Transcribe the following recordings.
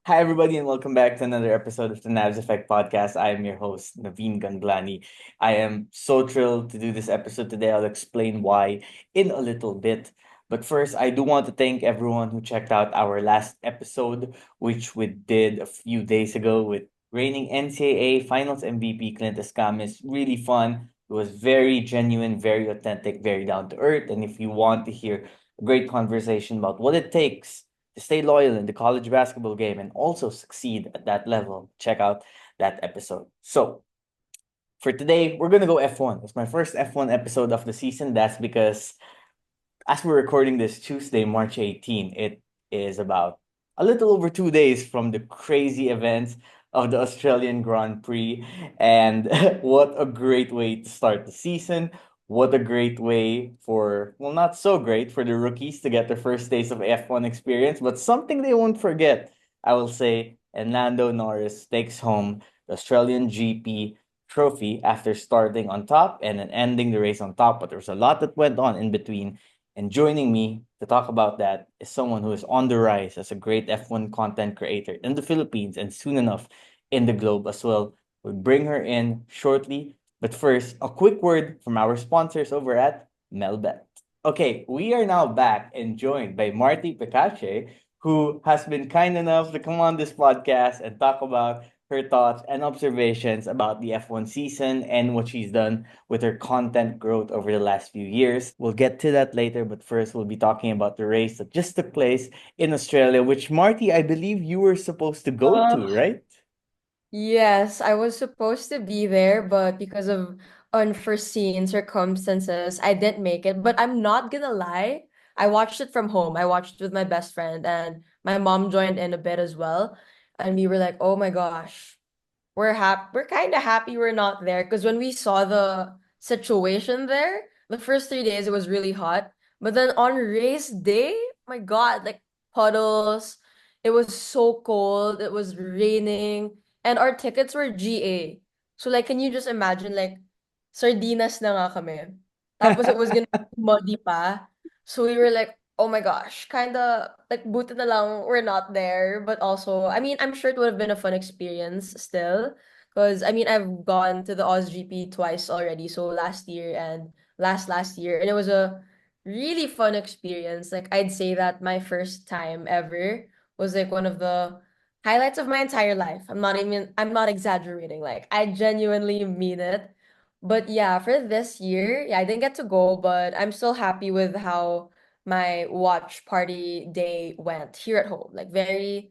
Hi, everybody, and welcome back to another episode of the Navs Effect podcast. I am your host, Naveen Ganglani. I am so thrilled to do this episode today. I'll explain why in a little bit. But first, I do want to thank everyone who checked out our last episode, which we did a few days ago with reigning NCAA Finals MVP Clint Escamis. Really fun. It was very genuine, very authentic, very down to earth. And if you want to hear a great conversation about what it takes to stay loyal in the college basketball game and also succeed at that level, check out that episode. So, for today, we're going to go F1. It's my first F1 episode of the season. That's because as we're recording this Tuesday, March 18, it is about a little over 2 days from the crazy events of the Australian Grand Prix. And what a great way to start the season. What a great way for, well, not so great for the rookies to get their first taste of F1 experience, but something they won't forget, I will say. And Lando Norris takes home the Australian GP trophy after starting on top and then ending the race on top. But there was a lot that went on in between, and joining me to talk about that is someone who is on the rise as a great F1 content creator in the Philippines and soon enough in the globe as well. We'll bring her in shortly. But first, a quick word from our sponsors over at Melbet. Okay, we are now back and joined by Marti Pecache, who has been kind enough to come on this podcast and talk about her thoughts and observations about the F1 season and what she's done with her content growth over the last few years. We'll get to that later, but first we'll be talking about the race that just took place in Australia, which Marty, I believe you were supposed to go Uh, to, right? yes, I was supposed to be there, but because of unforeseen circumstances, I didn't make it. But I'm not gonna lie, I watched it from home. I watched it with my best friend, and my mom joined in a bit as well. And we were like, oh my gosh, we're kind of happy we're not there. Because when we saw the situation there, the first 3 days it was really hot. But then on race day, my God, like puddles, it was so cold, it was raining. And our tickets were GA. So like, can you just imagine like sardinas na nga kami. Tapos it was gonna be muddy pa. So we were like, oh my gosh, kind of like buti na lang we're not there. But also, I mean, I'm sure it would have been a fun experience still. Because I mean, I've gone to the OzGP twice already. So last year and last year. And it was a really fun experience. Like I'd say that my first time ever was like one of the highlights of my entire life. I'm not exaggerating. Like I genuinely mean it. But yeah, for this year, yeah, I didn't get to go, but I'm still happy with how my watch party day went here at home. Like very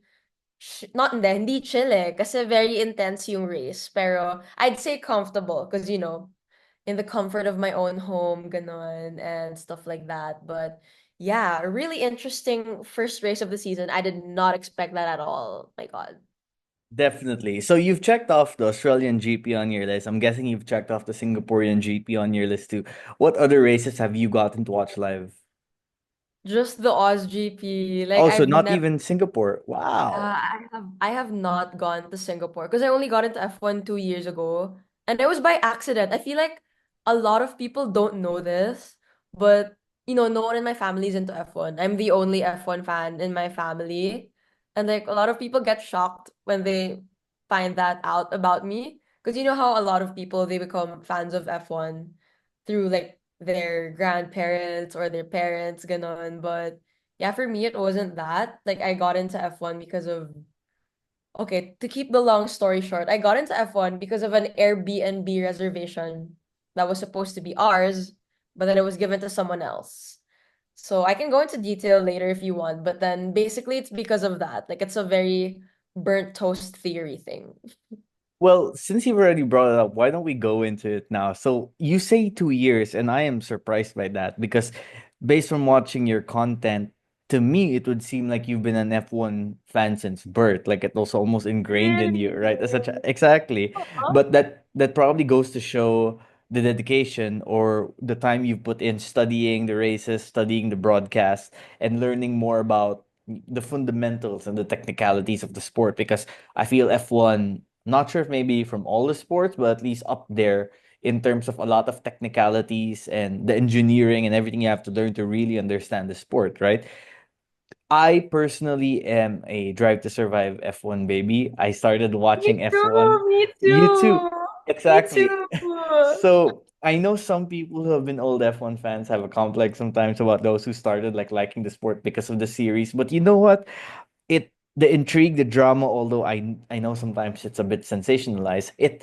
not hindi chill eh, kasi very intense yung race. Pero I'd say comfortable because in the comfort of my own home, ganon, and stuff like that. But yeah, a really interesting first race of the season. I did not expect that at all. My God. Definitely. So you've checked off the Australian GP on your list. I'm guessing you've checked off the Singaporean GP on your list too. What other races have you gotten to watch live? Just the Oz GP. Like Also, I've not never even Singapore. Wow. I have not gone to Singapore because I only got into F1 2 years ago. And it was by accident. I feel like a lot of people don't know this, but no one in my family is into F1. I'm the only F1 fan in my family. And like a lot of people get shocked when they find that out about me. Because you know how a lot of people they become fans of F1 through like their grandparents or their parents, ganon. But yeah, for me, it wasn't that. Like, I got into F1 because of, okay, to keep the long story short, I got into F1 because of an Airbnb reservation that was supposed to be ours, but then it was given to someone else. So I can go into detail later if you want, but then basically it's because of that. Like, it's a very burnt toast theory thing. Well, since you've already brought it up, why don't we go into it now? So you say 2 years, and I am surprised by that because based on watching your content, to me, it would seem like you've been an F1 fan since birth. Like it was almost ingrained in you, right? As such, exactly. Huh? But that probably goes to show the dedication or the time you've put in studying the races, studying the broadcast, and learning more about the fundamentals and the technicalities of the sport. Because I feel F1, not sure if maybe from all the sports, but at least up there in terms of a lot of technicalities and the engineering and everything you have to learn to really understand the sport, right? I personally am a Drive to Survive F1 baby. I started Me watching F1. too, me You too. too, me Exactly. too. So I know some people who have been old F1 fans have a complex sometimes about those who started like liking the sport because of the series. But you know what? The intrigue, the drama, although I know sometimes it's a bit sensationalized, it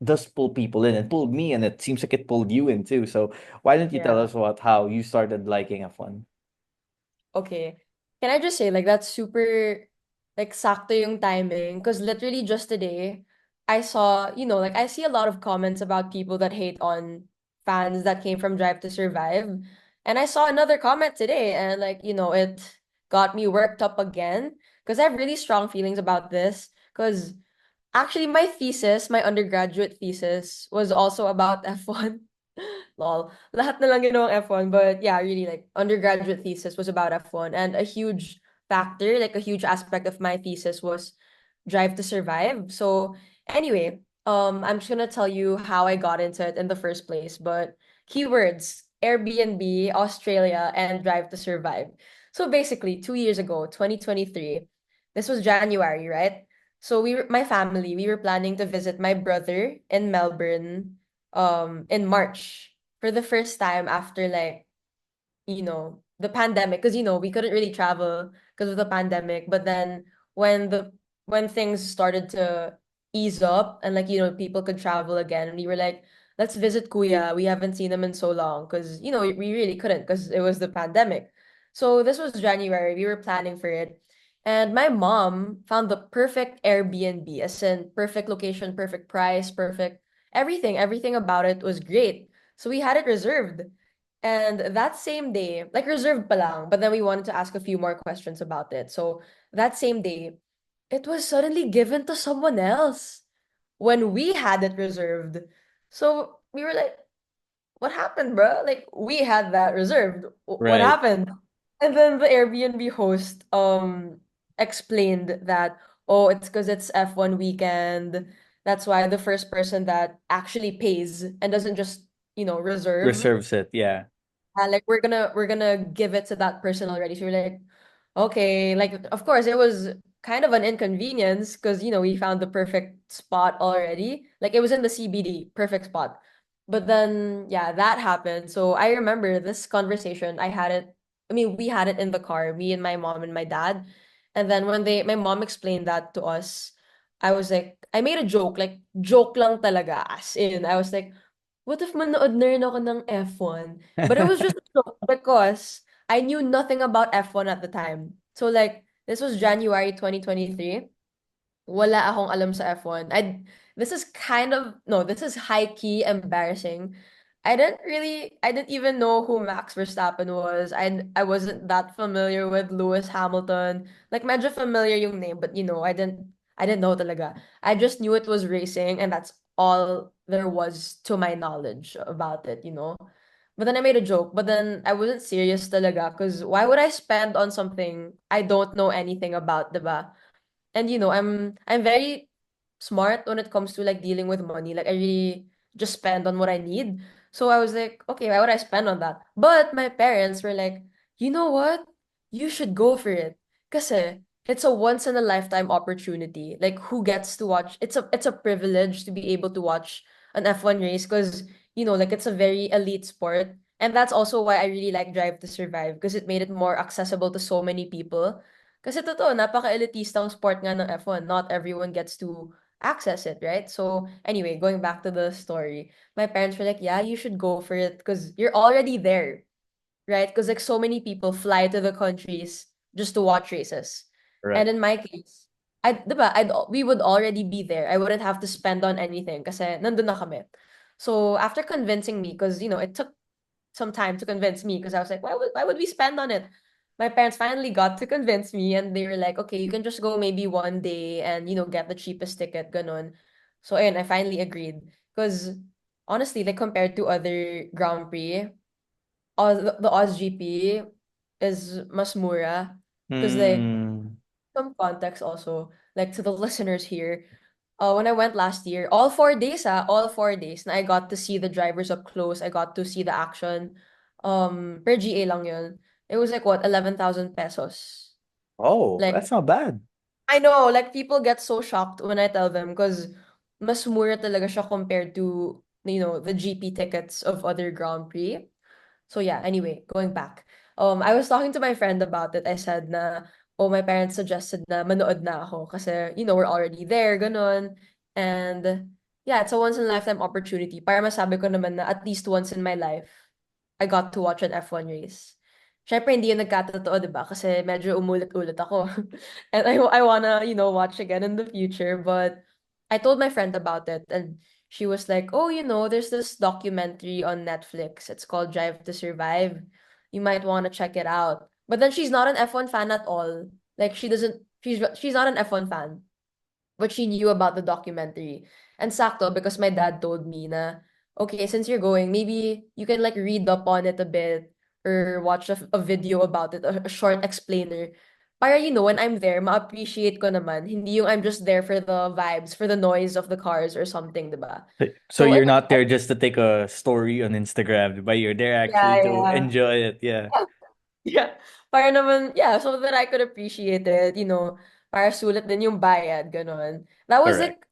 does pull people in. It pulled me and it seems like it pulled you in too. So why don't you tell Yeah. us about how you started liking F1? Okay. Can I just say, like, that's super, like, sakto yung timing? Because literally just today, I saw, like, I see a lot of comments about people that hate on fans that came from Drive to Survive. And I saw another comment today, and, like, it got me worked up again. Because I have really strong feelings about this. Because actually, my undergraduate thesis was also about F1. Lol. Lahat na lang ginawang F1. But yeah, really, like, undergraduate thesis was about F1. And a huge factor, like a huge aspect of my thesis was Drive to Survive. So anyway, I'm just gonna tell you how I got into it in the first place. But keywords, Airbnb, Australia, and Drive to Survive. So basically, 2 years ago, 2023, this was January, right? So my family, we were planning to visit my brother in Melbourne in March for the first time after, like, the pandemic, because we couldn't really travel because of the pandemic. But then when the when things started to ease up and, like, people could travel again, we were like, let's visit Kuya. We haven't seen him in so long because we really couldn't because it was the pandemic. So this was January. We were planning for it. And my mom found the perfect Airbnb, as in perfect location, perfect price, perfect everything. Everything about it was great. So we had it reserved. And that same day, like reserved pa lang, but then we wanted to ask a few more questions about it. So that same day, it was suddenly given to someone else when we had it reserved. So we were like, what happened, bro? Like, we had that reserved. What Right. happened? And then the Airbnb host explained that, oh, it's because it's F1 weekend. That's why the first person that actually pays and doesn't just, reserve, Reserves it, yeah. like, we're gonna give it to that person already. So we're like, okay, like, of course it was kind of an inconvenience because we found the perfect spot already. Like, it was in the CBD, perfect spot. But then yeah, that happened. So I remember this conversation. I mean, we had it in the car, me and my mom and my dad. And then when my mom explained that to us, I was like, I made a joke, like joke lang talaga, as in I was like, what if manood na rin ako ng F1? But it was just a joke because I knew nothing about F1 at the time. So, like, this was January 2023. Wala akong alam sa F1. This is kind of, no, this is high-key embarrassing. I didn't even know who Max Verstappen was. I wasn't that familiar with Lewis Hamilton. Like, medyo familiar yung name, but I didn't know talaga. I just knew it was racing, and that's all there was to my knowledge about it. But then I made a joke, but then I wasn't serious talaga, because why would I spend on something I don't know anything about, diba? And I'm very smart when it comes to, like, dealing with money. Like, I really just spend on what I need. So I was like, okay, why would I spend on that? But my parents were like, you know what? You should go for it. Kasi it's a once in a lifetime opportunity. Like, who gets to watch? It's a privilege to be able to watch an F1 race because, like, it's a very elite sport. And that's also why I really like Drive to Survive, because it made it more accessible to so many people. Kasi totoo, napaka-elitistang sport nga ng F1. Not everyone gets to access it, right? So, anyway, going back to the story, my parents were like, yeah, you should go for it because you're already there, right? Because, like, so many people fly to the countries just to watch races. And Right. in my case, diba, we would already be there. I wouldn't have to spend on anything kasi nandun na kami. So, after convincing me, because, it took some time to convince me, because I was like, why would we spend on it? My parents finally got to convince me, and they were like, okay, you can just go maybe one day and get the cheapest ticket, ganon. So ayun, I finally agreed. Because honestly, like, compared to other Grand Prix, the Oz GP is mas mura. Because, like, Hmm. some context also, like, to the listeners here, when I went last year, all 4 days, na I got to see the drivers up close. I got to see the action. Per GA lang yun. It was like, what, 11,000 pesos. Oh, Like, that's not bad. I know, like people get so shocked when I tell them because mas mura talaga siya compared to, the GP tickets of other Grand Prix. So yeah, anyway, going back. I was talking to my friend about it. I said na, oh, my parents suggested na manood na ako kasi, we're already there, ganun. And yeah, it's a once in a lifetime opportunity. Para masabi ko naman na at least once in my life, I got to watch an F1 race. Syempre, hindi yun nagkatotoo, di ba? Kasi medyo umulit-ulit ako. And I wanna, watch again in the future. But I told my friend about it, and she was like, oh, there's this documentary on Netflix. It's called Drive to Survive. You might want to check it out. But then she's not an F1 fan at all. Like she's not an F1 fan, but she knew about the documentary. And sakto, because my dad told me na, okay, since you're going, maybe you can like read up on it a bit or watch a video about it, a short explainer. Para, when I'm there, ma-appreciate ko naman. Hindi yung I'm just there for the vibes, for the noise of the cars or something, diba? So So, you're not there just to take a story on Instagram, but you're there actually yeah, to yeah. enjoy it. Yeah, Yeah. Para naman, yeah, so that I could appreciate it, para sulit din yung bayad, ganon. That was correct. like,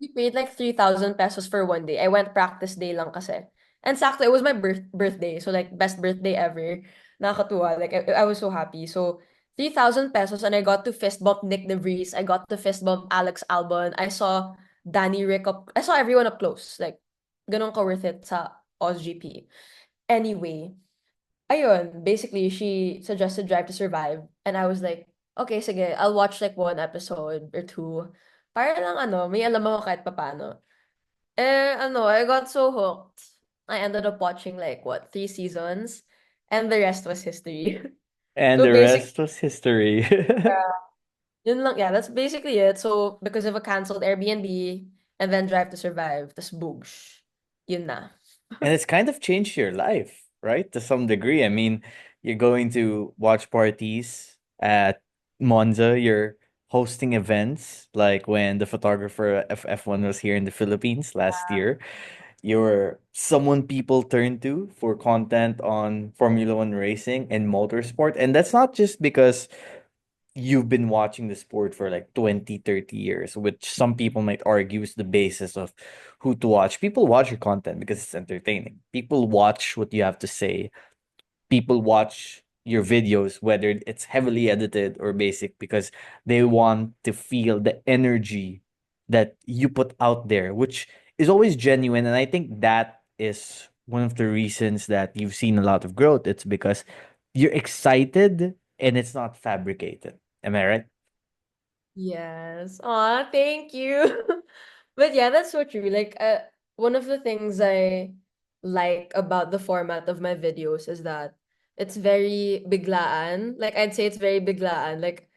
we paid like 3,000 pesos for one day. I went practice day lang kasi. And sakto, it was my birthday. So like, best birthday ever. Nakakatuwa. Like, I was so happy. So, 3,000 pesos and I got to fist bump Nick DeVries. I got to fist bump Alex Albon. I saw Danny Rick up. I saw everyone up close. Like, ganun ka worth it sa OzGP. Anyway, ayun, basically, she suggested Drive to Survive. And I was like, okay, sige, I'll watch like one episode or two. Para lang may alam ako kahit papano. I got so hooked. I ended up watching like what, 3 seasons, and the rest was history. And So the basically, rest was history. yun lang, yeah, that's basically it. So because of a canceled Airbnb and then Drive to Survive, tas boogs. Yun na. And it's kind of changed your life, right? To some degree. I mean, you're going to watch parties at Monza, you're hosting events like when the photographer of F1 was here in the Philippines last year. You're someone people turn to for content on Formula One racing and motorsport. And that's not just because you've been watching the sport for like 20, 30 years, which some people might argue is the basis of who to watch. People watch your content because it's entertaining. People watch what you have to say. People watch your videos, whether it's heavily edited or basic, because they want to feel the energy that you put out there, which is always genuine. And I think that is one of the reasons that you've seen a lot of growth. It's because you're excited and it's not fabricated. Am I right? Yes. Aw, thank you. But yeah, that's so true. Like, one of the things I like about the format of my videos is that it's very biglaan. Like, I'd say it's very biglaan. Like,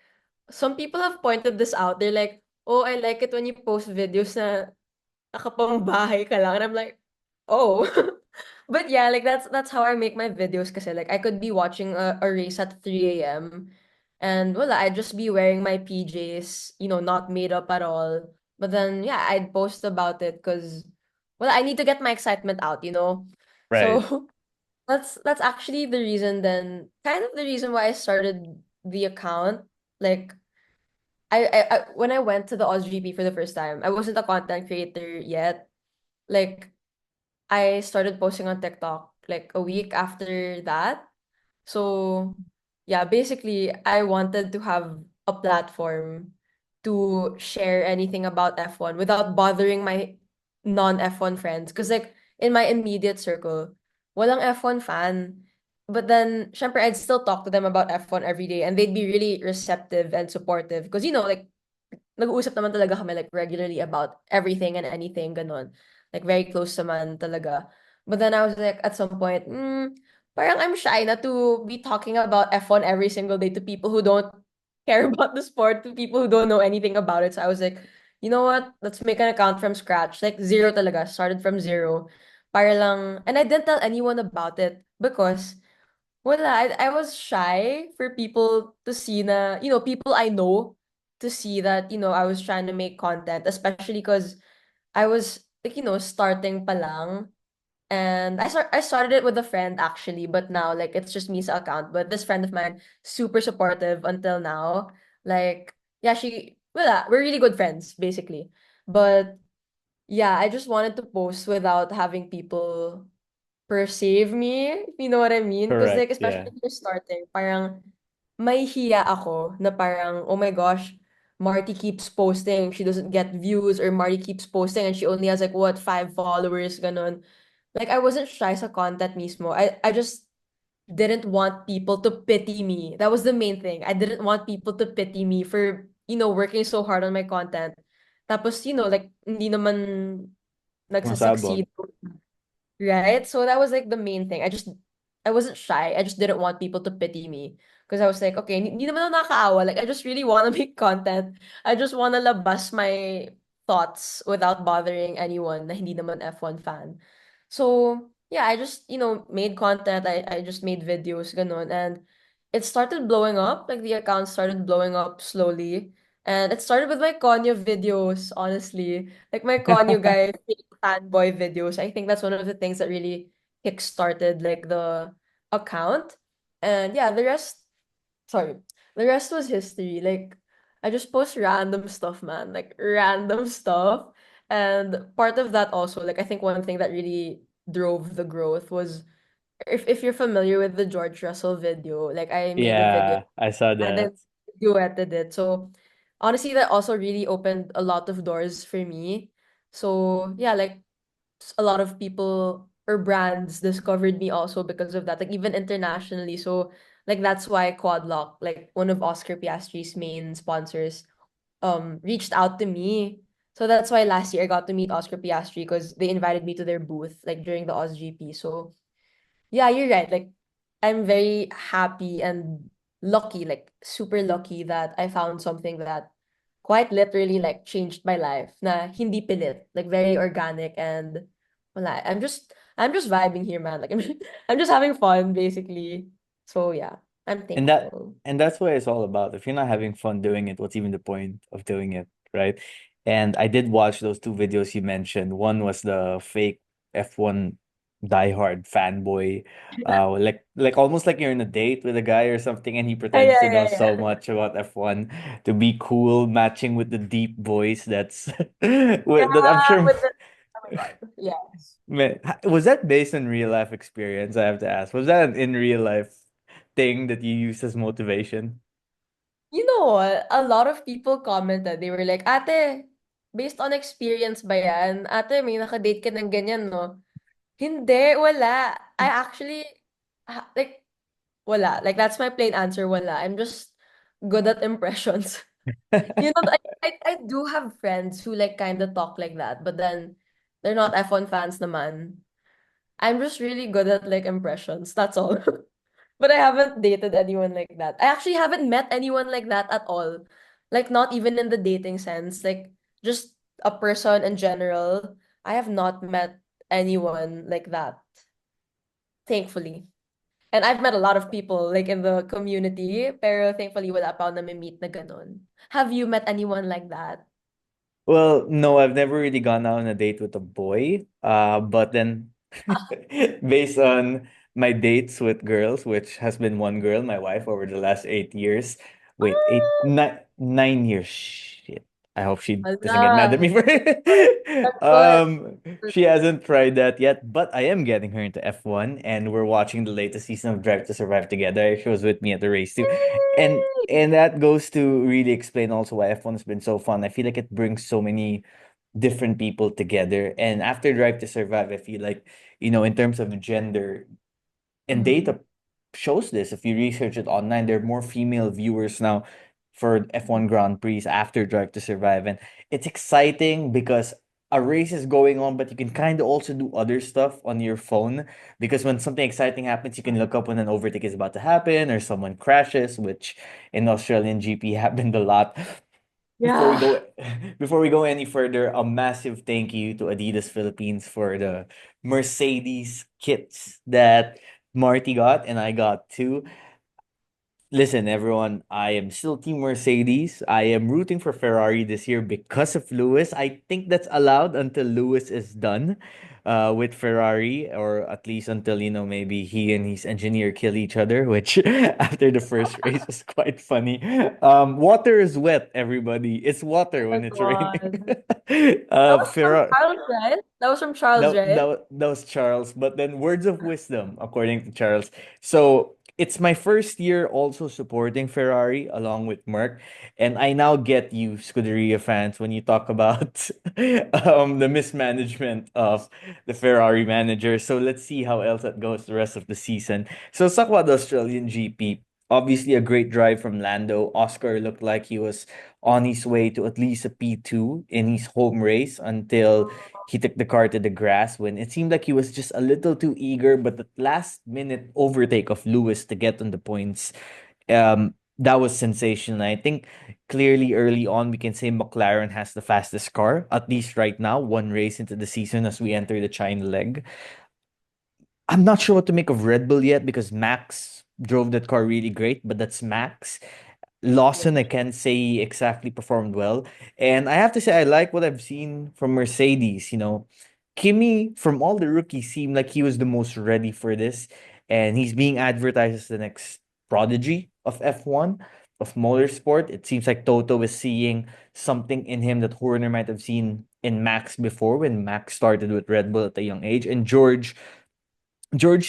some people have pointed this out. They're like, oh, I like it when you post videos na nakapambahay ka lang. And I'm like, oh. But yeah, like that's how I make my videos kasi like I could be watching a race at 3 a.m. and well, I'd just be wearing my PJs, not made up at all. But then yeah, I'd post about it because well, I need to get my excitement out. Right. So that's actually the reason then kind of the reason why I started the account. Like when I went to the OzGP for the first time, I wasn't a content creator yet. Like I started posting on TikTok like a week after that. So, yeah, basically, I wanted to have a platform to share anything about F1 without bothering my non-F1 friends. Because, like, in my immediate circle, walang F1 fan. But then, syempre, I'd still talk to them about F1 every day and they'd be really receptive and supportive. Because, like, nag-uusap naman talaga kami like regularly about everything and anything, ganon. Like very close naman talaga. But then I was like, at some point, parang I'm shy na to be talking about F1 every single day to people who don't care about the sport, to people who don't know anything about it. So I was like, you know what? Let's make an account from scratch. Like zero talaga. Started from zero. Para lang, and I didn't tell anyone about it because wala, I was shy for people to see na, people I know to see that, I was trying to make content, especially because I was like, starting pa lang. And I started it with a friend actually, but now like it's just me's account. But this friend of mine, super supportive until now. Like, yeah, we're really good friends, basically. But yeah, I just wanted to post without having people perceive me, if you know what I mean. Because like, Correct. especially Yeah. if you're starting, parang may hiya ako na parang, oh my gosh, Marty keeps posting, she doesn't get views, or Marty keeps posting and she only has like what, 5 followers, ganon. Like I wasn't shy sa content mismo. I just didn't want people to pity me. That was the main thing. I didn't want people to pity me for, working so hard on my content. Tapos, like, hindi naman Masabog. nagsasucceed. Right? So that was like the main thing. I wasn't shy. I just didn't want people to pity me. Because I was like, okay, hindi naman ako nakakaawa. Like, I just really want to make content. I just want to labas my thoughts without bothering anyone na hindi naman F1 fan. So, yeah, I just, made content. I just made videos, ganun. And it started blowing up. Like, the account started blowing up slowly. And it started with my Konyo videos, honestly. Like, my Konyo guy fanboy videos. I think that's one of the things that really kickstarted like the account. And yeah, sorry, the rest was history. Like I just post random stuff, man, like random stuff. And part of that also, like I think one thing that really drove the growth was if you're familiar with the George Russell video, like I made a video Yeah, I saw and that. then duetted it. So honestly, that also really opened a lot of doors for me. So yeah, like a lot of people or brands discovered me also because of that, like even internationally. So like that's why Quadlock, like one of Oscar Piastri's main sponsors, reached out to me. So that's why last year I got to meet Oscar Piastri because they invited me to their booth like during the OsGP. So yeah, you're right. Like, I'm very happy and lucky, like super lucky that I found something that quite literally like changed my life. Na hindi pilit, like very organic and wala. I'm just vibing here, man. Like I'm just having fun basically. So yeah, I'm And that thankful. and that's what it's all about. If you're not having fun doing it, what's even the point of doing it, right? And I did watch those two videos you mentioned. One was the fake F1 diehard fanboy, like almost like you're in a date with a guy or something, and he Ah, pretends yeah, to know yeah, so yeah. much about F1 to be cool, matching with the deep voice that's that I'm Yeah, sure. with the oh my God. Yes. Man, was that based on real life experience? I have to ask. Was that an in real life thing that you used as motivation? You know what? A lot of people commented. They were like, Ate, based on experience ba yan? Ate, may nakadate ka ng ganyan, no? Hindi, wala. I actually, like, wala. Like, that's my plain answer, wala. I'm just good at impressions. I do have friends who, like, kind of talk like that, but then they're not F1 fans naman. I'm just really good at, like, impressions. That's all. But I haven't dated anyone like that. I actually haven't met anyone like that at all. Like, not even in the dating sense. Like, just a person in general. I have not met anyone like that, thankfully. And I've met a lot of people, like, in the community, pero thankfully wala pa ako na-meet na ganun. Have you met anyone like that? Well, no, I've never really gone out on a date with a boy. But then based on my dates with girls, which has been one girl, my wife, over the last 8 years. Wait, eight, Ah, 9 years. Shit. I hope she doesn't get mad at wala. me for Good. it. That's good. She hasn't tried that yet, but I am getting her into F1, and we're watching the latest season of Drive to Survive together. She was with me at the race too. And Yay! and that goes to really explain also why F1 has been so fun. I feel like it brings so many different people together. And after Drive to Survive, I feel like, in terms of gender, and Mhm. data shows this. If you research it online, there are more female viewers now for F1 Grand Prix after Drive to Survive. And it's exciting because a race is going on, but you can kind of also do other stuff on your phone because when something exciting happens, you can look up when an overtake is about to happen or someone crashes, which in Australian GP happened a lot. Before we Yeah. go before we go any further, a massive thank you to Adidas Philippines for the Mercedes kits that Marty got and I got too. Listen, everyone, I am still Team Mercedes. I am rooting for Ferrari this year because of Lewis. I think that's allowed until Lewis is done with Ferrari, or at least until, maybe he and his engineer kill each other, which after the first race was quite funny. Water is wet, everybody. It's water Oh when my it's raining. God. That was from Ferrari. Charles, right? That was from Charles, right? That was Charles. But then words of wisdom, according to Charles. So it's my first year also supporting Ferrari along with Merc. And I now get you, Scuderia fans, when you talk about the mismanagement of the Ferrari manager. So let's see how else that goes the rest of the season. So let's talk about the Australian GP. Obviously, a great drive from Lando. Oscar looked like he was on his way to at least a P2 in his home race until he took the car to the grass when it seemed like he was just a little too eager. But the last minute overtake of Lewis to get on the points, that was sensational. I think clearly early on we can say McLaren has the fastest car, at least right now, one race into the season as we enter the China leg. I'm not sure what to make of Red Bull yet because Max drove that car really great, but that's Max. Lawson, I can't say he exactly performed well. And I have to say, I like what I've seen from Mercedes. Kimi, from all the rookies, seemed like he was the most ready for this. And he's being advertised as the next prodigy of F1, of motorsport. It seems like Toto is seeing something in him that Horner might have seen in Max before when Max started with Red Bull at a young age. And George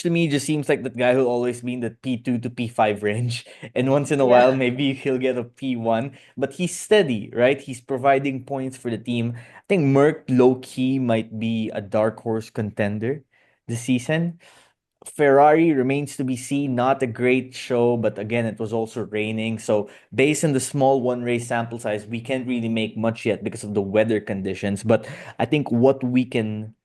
to me just seems like that guy who'll always be in the P2 to P5 range. And once in a while, Yeah. maybe he'll get a P1, but he's steady, right? He's providing points for the team. I think Merck low key might be a dark horse contender this season. Ferrari remains to be seen, not a great show, but again, it was also raining. So, based on the small one race sample size, we can't really make much yet because of the weather conditions. But I think what we can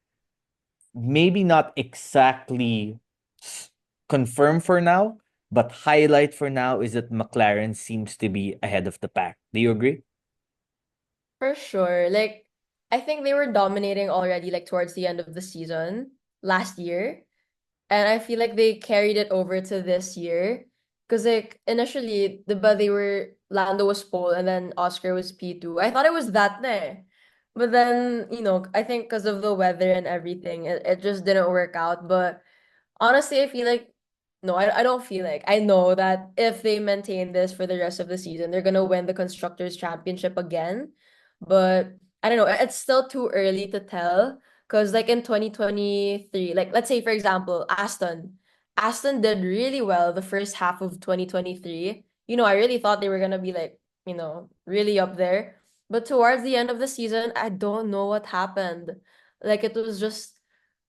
maybe not exactly s- confirm for now, but highlight for now is that McLaren seems to be ahead of the pack. Do you agree? For sure. Like, I think they were dominating already, like towards the end of the season last year. And I feel like they carried it over to this year. Because like initially, but they were Lando was pole and then Oscar was P2. I thought it was that na eh. But then, I think because of the weather and everything, it just didn't work out. But honestly, I feel like no, I don't feel like. I know that if they maintain this for the rest of the season, they're gonna win the Constructors' Championship again. But I don't know, it's still too early to tell. Because like in 2023, like let's say for example, Aston. Aston did really well the first half of 2023. I really thought they were gonna be like, really up there. But towards the end of the season, I don't know what happened. Like it was just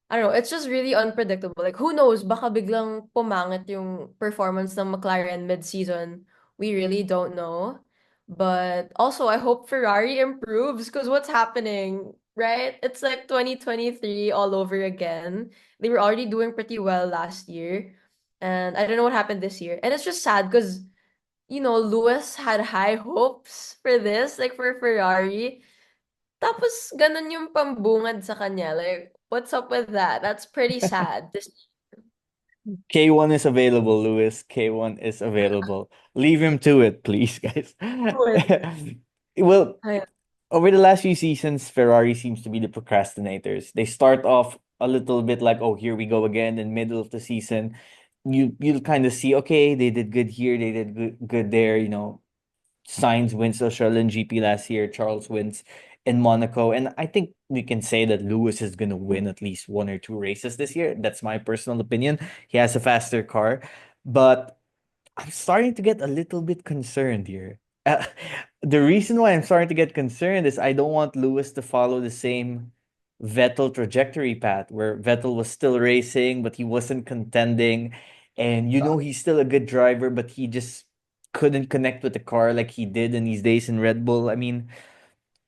I don't know, it's just really unpredictable. Like, who knows, baka biglang pumangit yung performance ng McLaren mid-season. We really don't know. But also, I hope Ferrari improves because what's happening, right? It's like 2023 all over again. They were already doing pretty well last year. And I don't know what happened this year. And it's just sad because, Lewis had high hopes for this, like for Ferrari. Tapos ganun yung pambungad sa kanya. Like, what's up with that? That's pretty sad. This K1 is available, Lewis. K1 is available. Leave him to it, please, guys. it. Well, Ay, over the last few seasons, Ferrari seems to be the procrastinators. They start off a little bit like, oh, here we go again. In middle of the season, you'll kind of see, okay, they did good here, they did good there. Sainz wins the Australian GP last year. Charles wins in Monaco, and I think we can say that Lewis is gonna win at least one or two races this year. That's my personal opinion. He has a faster car, but I'm starting to get a little bit concerned here. The reason why I'm starting to get concerned is I don't want Lewis to follow the same Vettel trajectory path where Vettel was still racing, but he wasn't contending. And he's still a good driver, but he just couldn't connect with the car like he did in these days in Red Bull. I mean,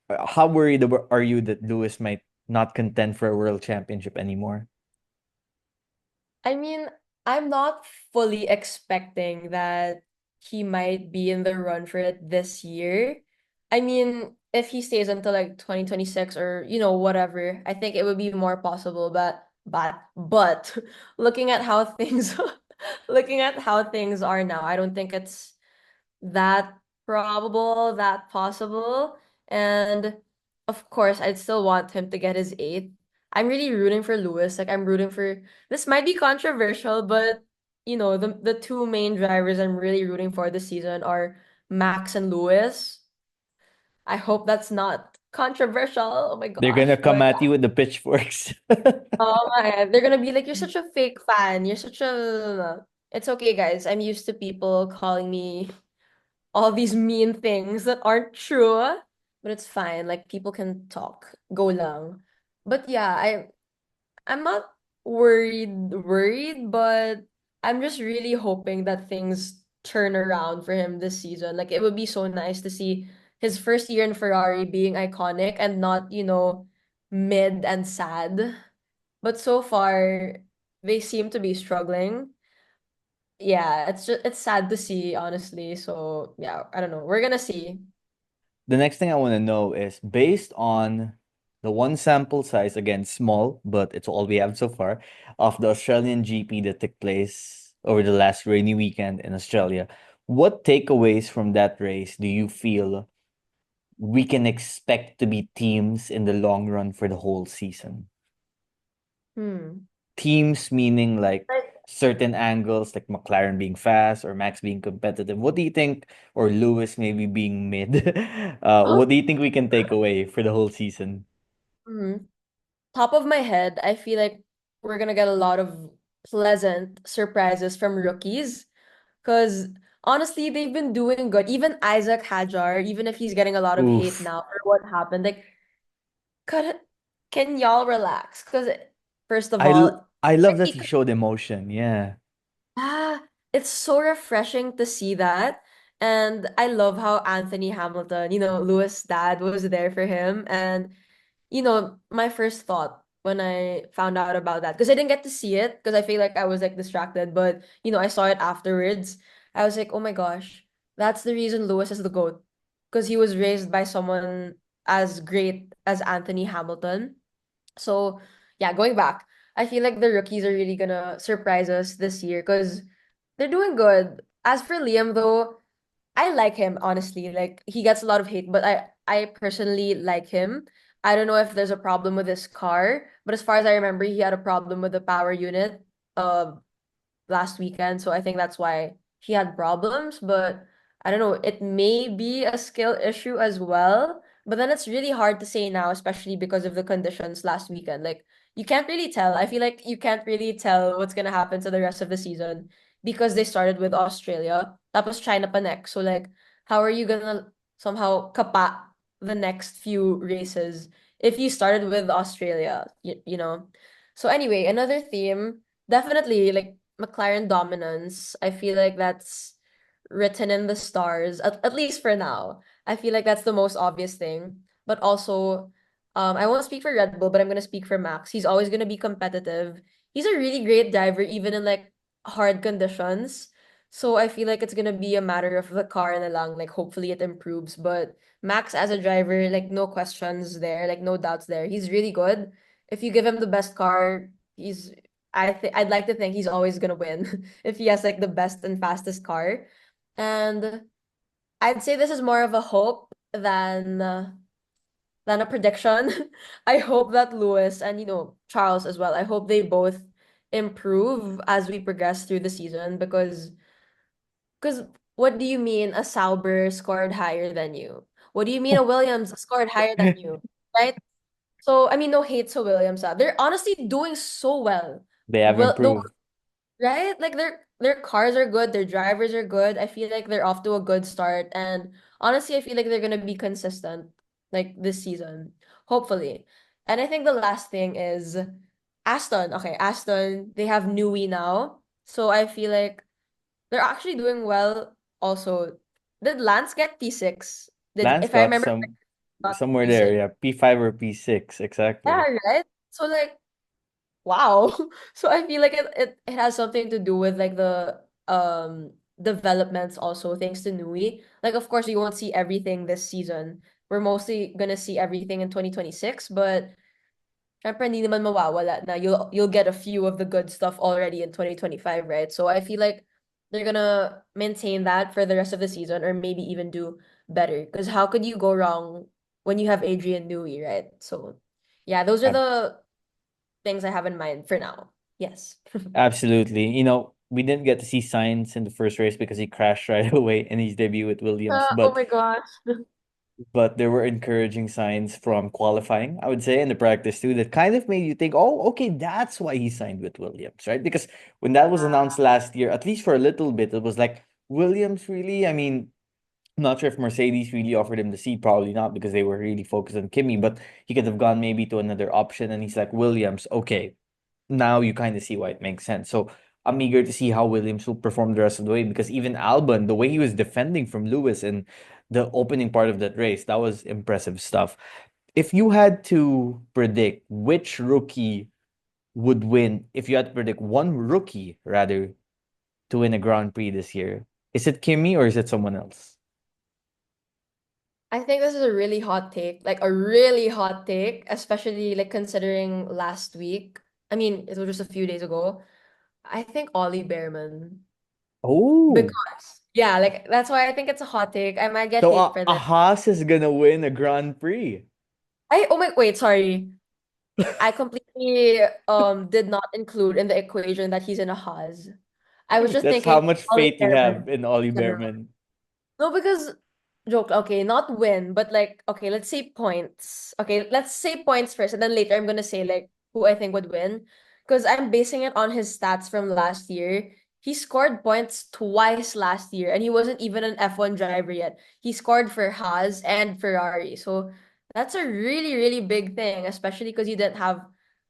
how worried are you that Lewis might not contend for a world championship anymore? I mean, I'm not fully expecting that he might be in the run for it this year. I mean, if he stays until like 2026 or, whatever, I think it would be more possible. But looking at how things Looking at how things are now, I don't think it's that probable, that possible. And of course, I'd still want him to get his eighth. I'm really rooting for Lewis. Like I'm rooting for this might be controversial, but the two main drivers I'm really rooting for this season are Max and Lewis. I hope that's not controversial. Oh my They're gonna gosh. come But at you with the pitchforks. oh my God, they're gonna be like, you're such a fake fan. You're such a It's okay, guys. I'm used to people calling me all these mean things that aren't true, but it's fine. Like people can talk. Go lang. But yeah, I'm not worried, but I'm just really hoping that things turn around for him this season. Like it would be so nice to see his first year in Ferrari being iconic and not, mid and sad. But so far, they seem to be struggling. Yeah, it's sad to see, honestly. So yeah, I don't know. We're gonna see. The next thing I want to know is based on the one sample size, again, small, but it's all we have so far, of the Australian GP that took place over the last rainy weekend in Australia. What takeaways from that race do you feel we can expect to be teams in the long run for the whole season? Hmm. Teams meaning like Like, certain angles, like McLaren being fast or Max being competitive. What do you think, or Lewis maybe being mid? oh, What do you think we can take away for the whole season? top of my head, I feel like we're gonna get a lot of pleasant surprises from rookies. Because honestly, they've been doing good. Even Isaac Hajar, even if he's getting a lot of hate Oof. now for what happened, like, could, can y'all relax? Because first of all, I love that he he could, showed emotion. Yeah. ah, it's so refreshing to see that. And I love how Anthony Hamilton, Lewis' dad was there for him. And my first thought when I found out about that, because I didn't get to see it, because I feel like I was like distracted, but I saw it afterwards. I was like, oh my gosh, that's the reason Lewis is the GOAT. Because he was raised by someone as great as Anthony Hamilton. So yeah, going back, I feel like the rookies are really gonna surprise us this year because they're doing good. As for Liam though, I like him honestly. Like he gets a lot of hate, but I personally like him. I don't know if there's a problem with his car, but as far as I remember, he had a problem with the power unit last weekend. So I think that's why he had problems. But I don't know, it may be a skill issue as well. But then it's really hard to say now, especially because of the conditions last weekend. Like you can't really tell. I feel like you can't really tell what's gonna happen to the rest of the season because they started with Australia. That was China pa next. So like how are you gonna somehow kapa the next few races if you started with Australia, you know? So anyway, another theme, definitely like McLaren dominance. I feel like that's written in the stars, at least for now. I feel like that's the most obvious thing. But also, I won't speak for Red Bull, but I'm gonna speak for Max. He's always gonna be competitive. He's a really great driver, even in like hard conditions. So I feel like it's gonna be a matter of the car na lang. Like hopefully it improves. But Max as a driver, like no questions there, like no doubts there. He's really good. If you give him the best car, he's I'd like to think he's always gonna win if he has like the best and fastest car. And I'd say this is more of a hope than a prediction. I hope that Lewis and Charles as well. I hope they both improve as we progress through the season because what do you mean a Sauber scored higher than you? What do you mean a Williams scored higher than you? Right? So I mean no hate to Williams. They're honestly doing so well. They have Well, the improved. Right? Like their cars are good, their drivers are good. I feel like they're off to a good start. And honestly, I feel like they're gonna be consistent like this season. Hopefully. And I think the last thing is Aston. Okay, Aston, they have Newey now. So I feel like they're actually doing well also. Did Lance get P6? Did Lance if I got remember got somewhere there, P6. yeah. P5 or P6, Yeah, exactly. right? So like wow. So I feel like it has something to do with like the developments also thanks to Nui. Like of course we won't see everything this season. We're mostly gonna see everything in 2026, but syempre hindi naman mawawala na you'll get a few of the good stuff already in 2025, right? So I feel like they're gonna maintain that for the rest of the season or maybe even do better. Because how could you go wrong when you have Adrian Newey, right? So yeah, those are Ab- the things I have in mind for now. Yes. Absolutely. We didn't get to see signs in the first race because he crashed right away in his debut with Williams, Oh but my gosh. there were encouraging signs from qualifying, I would say, and the practice too, that kind of made you think, oh, okay, that's why he signed with Williams, right? Because when that was announced last year, at least for a little bit, it was like, Williams, really? I mean, I'm not sure if Mercedes really offered him the seat, probably not, because they were really focused on Kimi, but he could have gone maybe to another option, and he's like, Williams, okay, now you kind of see why it makes sense. So I'm eager to see how Williams will perform the rest of the way, because even Albon, the way he was defending from Lewis in the opening part of that race, that was impressive stuff. If you had to predict which rookie would win, if you had to predict one rookie rather to win a Grand Prix this year, is it Kimi or is it someone else? I think this is a really hot take, like a really hot take, especially like considering last week. I mean, it was just a few days ago. I think Ollie Behrman. Oh, Because, yeah, like that's why I think it's a hot take. I might get so hate for a this. Haas is gonna win a Grand Prix. Oh my, wait, sorry. I completely did not include in the equation that he's in a Haas. I was just That's how thinking much Ollie faith you have Behrman in Ollie in general. Behrman. No, because joke, okay, not win, but like, okay, let's say points. Okay, let's say points first, and then later I'm gonna say like who I think would win. Because I'm basing it on his stats from last year. He scored points twice last year, and he wasn't even an F1 driver yet. He scored for Haas and Ferrari. So that's a really, really big thing, especially because you didn't have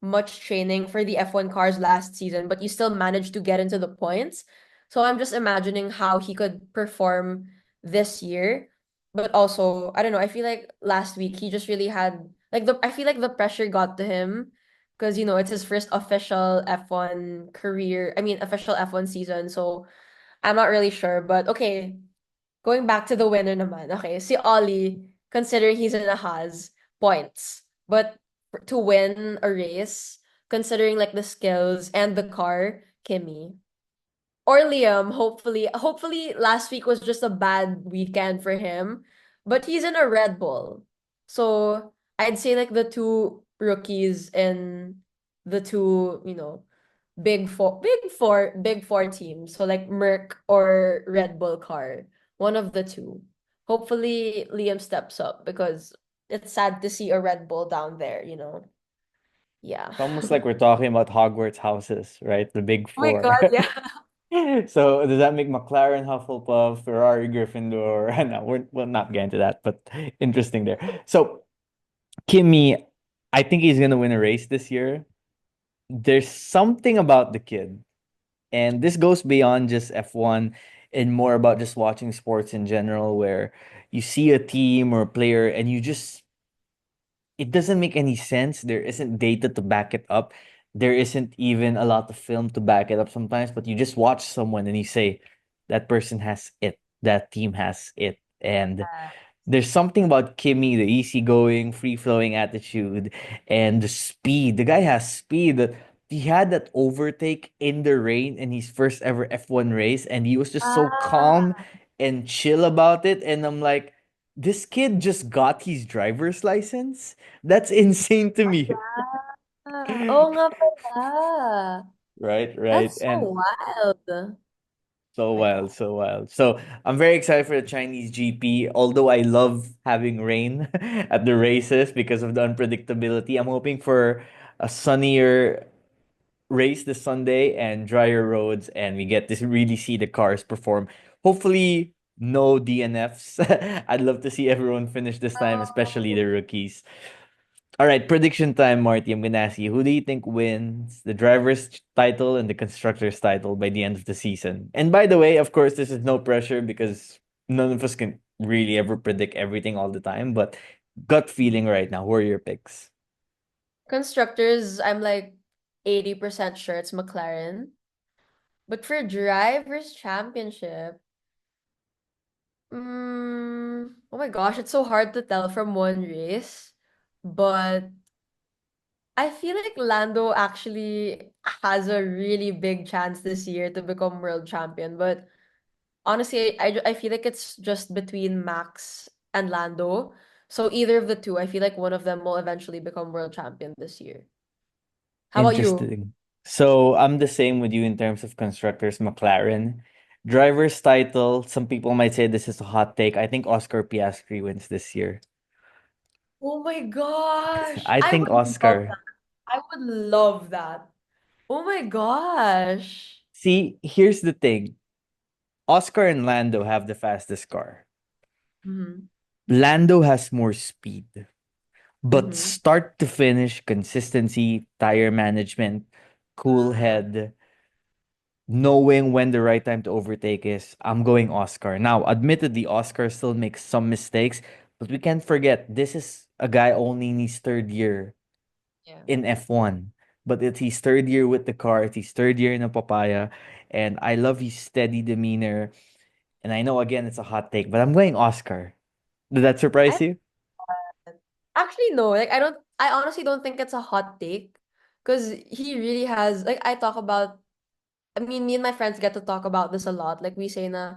much training for the F1 cars last season, but you still managed to get into the points. So I'm just imagining how he could perform this year. But also, I don't know, I feel like last week he just really had like the I feel like the pressure got to him because it's his first official F1 career. I mean, official F1 season. So I'm not really sure, but okay, going back to the winner naman. Okay, si Ollie, considering he's in a Haas, points. But to win a race, considering like the skills and the car, Kimmy. Or Liam, hopefully last week was just a bad weekend for him, but he's in a Red Bull. So I'd say like the two rookies in the two, big four teams. So like Merc or Red Bull car, one of the two. Hopefully Liam steps up because it's sad to see a Red Bull down there. Yeah. It's almost like we're talking about Hogwarts houses, right? The big Oh my four. God, yeah. So does that make McLaren Hufflepuff, Ferrari Gryffindor? No, we'll not get into that, but interesting there. So Kimmy, I think he's gonna win a race this year. There's something about the kid, and this goes beyond just F1 and more about just watching sports in general, where you see a team or a player and it doesn't make any sense. There isn't data to back it up. There isn't even a lot of film to back it up sometimes, but you just watch someone and you say, that person has it, that team has it. And there's something about Kimmy, the easygoing, free flowing attitude, and the speed. The guy has speed. He had that overtake in the rain in his first ever F1 race, and he was just so calm Ah. and chill about it. And I'm like, this kid just got his driver's license? That's insane to me. Oo nga pala. Right, right. That's so And wild. so My wild, God. so wild. So I'm very excited for the Chinese GP. Although I love having rain at the races because of the unpredictability, I'm hoping for a sunnier race this Sunday and drier roads, and we get to really see the cars perform. Hopefully, no DNFs. I'd love to see everyone finish this time, especially the rookies. All right, prediction time, Marty. I'm gonna ask you, who do you think wins the driver's title and the constructor's title by the end of the season? And by the way, of course, this is no pressure because none of us can really ever predict everything all the time. But gut feeling right now, who are your picks? Constructors, I'm like 80% sure it's McLaren. But for drivers championship, oh my gosh, it's so hard to tell from one race. But I feel like Lando actually has a really big chance this year to become world champion, but honestly, I feel like it's just between Max and Lando. So either of the two, I feel like one of them will eventually become world champion this year. How about you? Interesting. So I'm the same with you in terms of constructors, McLaren. Driver's title, some people might say this is a hot take. I think Oscar Piastri wins this year. Oh my gosh. I I think would love Oscar. that. I would love that. Oh my gosh. See, here's the thing. Oscar and Lando have the fastest car. Mm-hmm. Lando has more speed, but Mm-hmm. start to finish consistency, tire management, cool Ah, head, knowing when the right time to overtake is, I'm going Oscar. Now, admittedly, Oscar still makes some mistakes, but we can't forget this is a guy only in his third year yeah. in F1. But it's his third year with the car, it's his third year in a papaya, and I love his steady demeanor. And I know again it's a hot take, but I'm going Oscar. Did that surprise I you? actually no, like I honestly don't think it's a hot take because he really has like I talk about I mean me and my friends get to talk about this a lot. Like we say na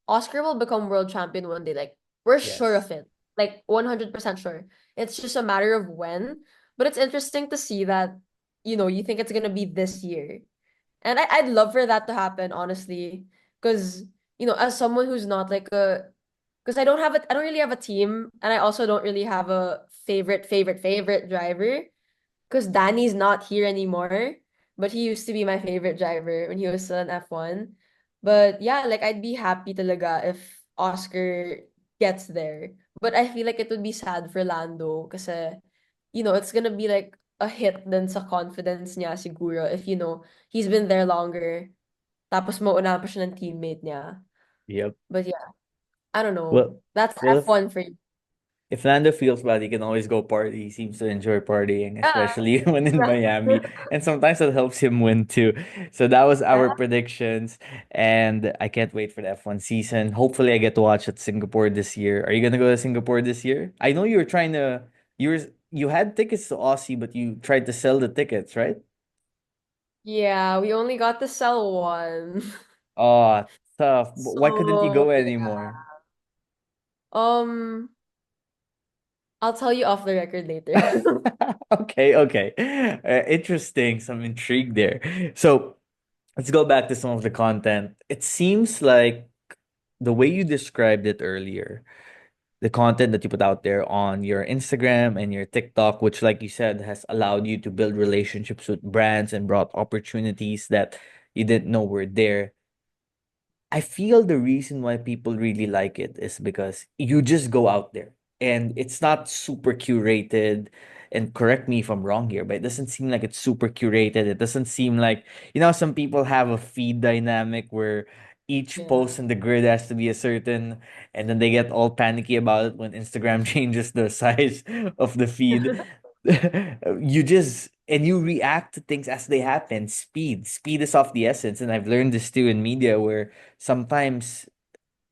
Oscar will become world champion one day. Like we're sure of Yes. it. Like 100% sure. It's just a matter of when. But it's interesting to see that, you think it's gonna be this year. And I'd love for that to happen, honestly. Because, as someone who's not like because I don't really have a team, and I also don't really have a favorite driver. Because Danny's not here anymore, but he used to be my favorite driver when he was still in F1. But yeah, like I'd be happy talaga if Oscar gets there. But I feel like it would be sad for Lando kasi, it's gonna be like a hit then sa confidence niya siguro if, he's been there longer. Tapos mauna pa siya ng teammate niya. Yep. But yeah, I don't know. Well, That's well, F1 for you. if Lando feels bad, he can always go party. He seems to enjoy partying, Yeah. especially when in Miami. And sometimes that helps him win too. So that was our Yeah. predictions. And I can't wait for the F1 season. Hopefully I get to watch at Singapore this year. Are you gonna go to Singapore this year? I know you were trying to you had tickets to Aussie, but you tried to sell the tickets, right? Yeah, we only got to sell one. Oh, tough. Why couldn't you So go yeah. anymore? Um, I'll tell you off the record later. Okay, okay. Interesting. Some intrigue there. So let's go back to some of the content. It seems like the way you described it earlier, the content that you put out there on your Instagram and your TikTok, which, like you said, has allowed you to build relationships with brands and brought opportunities that you didn't know were there. I feel the reason why people really like it is because you just go out there and it's not super curated. And correct me if I'm wrong here, but it doesn't seem like it's super curated. It doesn't seem like, some people have a feed dynamic where each Yeah. post in the grid has to be a certain, and then they get all panicky about it when Instagram changes the size of the feed. You react to things as they happen. Speed is of the essence. And I've learned this too in media where sometimes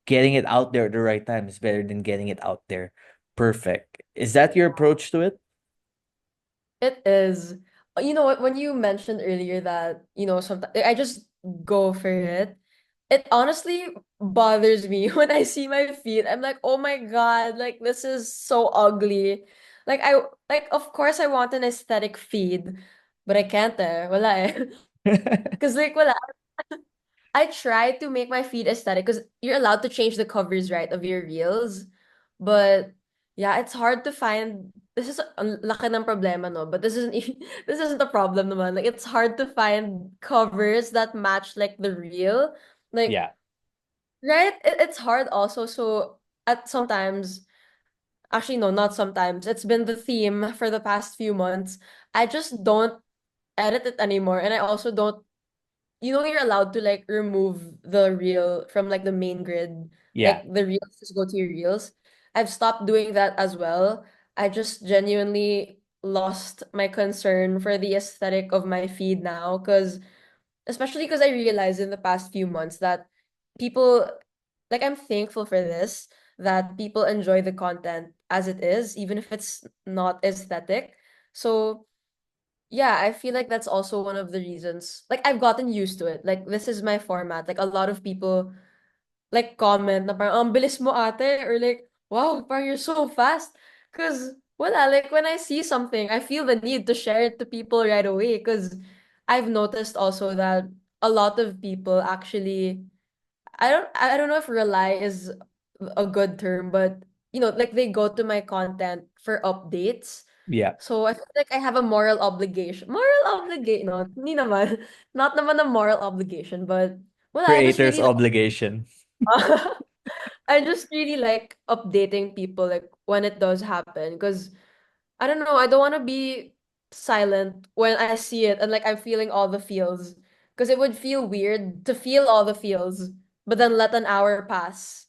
getting it out there at the right time is better than getting it out there perfect. Is that your approach to it? It is. You know what, when you mentioned earlier that, sometimes I just go for it. It honestly bothers me when I see my feed. I'm like, oh my God, like this is so ugly. Like of course I want an aesthetic feed, but I can't Wala eh. Cause like wala. I try to make my feed aesthetic because you're allowed to change the covers, right, of your reels. But yeah, it's hard to find. This is ang laki ng problema, no? But this isn't this isn't a problem naman. Like it's hard to find covers that match like the reel. Like, Yeah. right? It's hard also. So at sometimes, actually no, not sometimes. It's been the theme for the past few months. I just don't edit it anymore, and I also don't you're allowed to like remove the reel from like the main grid. Yeah. Like the reels just go to your reels. I've stopped doing that as well. I just genuinely lost my concern for the aesthetic of my feed now because especially because I realized in the past few months that people like I'm thankful for this that people enjoy the content as it is even if it's not aesthetic. So Yeah, I feel like that's also one of the reasons. Like I've gotten used to it. Like this is my format. Like a lot of people like comment na parang, ang bilis mo ate, or like, wow, parang you're so fast. Cause wala, like when I see something, I feel the need to share it to people right away. Cause I've noticed also that a lot of people actually, I don't know if rely is a good term, but like they go to my content for updates. Yeah. So I feel like I have a moral obligation. Moral obligation, no, hindi naman. Not naman a moral obligation, but well, I just Creator's really like obligation. I just really like updating people like when it does happen because I don't know, I don't want to be silent when I see it and like I'm feeling all the feels because it would feel weird to feel all the feels but then let an hour pass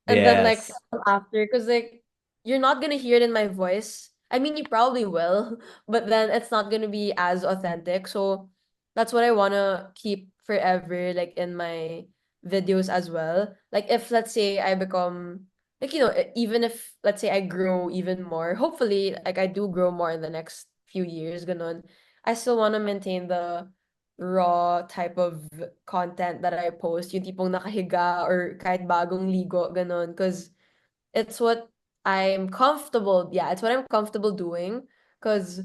and then like Yes. feel after because like you're not gonna hear it in my voice. I mean, you probably will, but then it's not gonna be as authentic. So that's what I wanna keep forever, like in my videos as well. Like if let's say I become like even if let's say I grow even more, hopefully like I do grow more in the next few years, ganon. I still wanna maintain the raw type of content that I post, yung tipong nakahiga or kahit bagong ligo, ganon. Because it's what I'm comfortable, yeah, it's what I'm comfortable doing. Because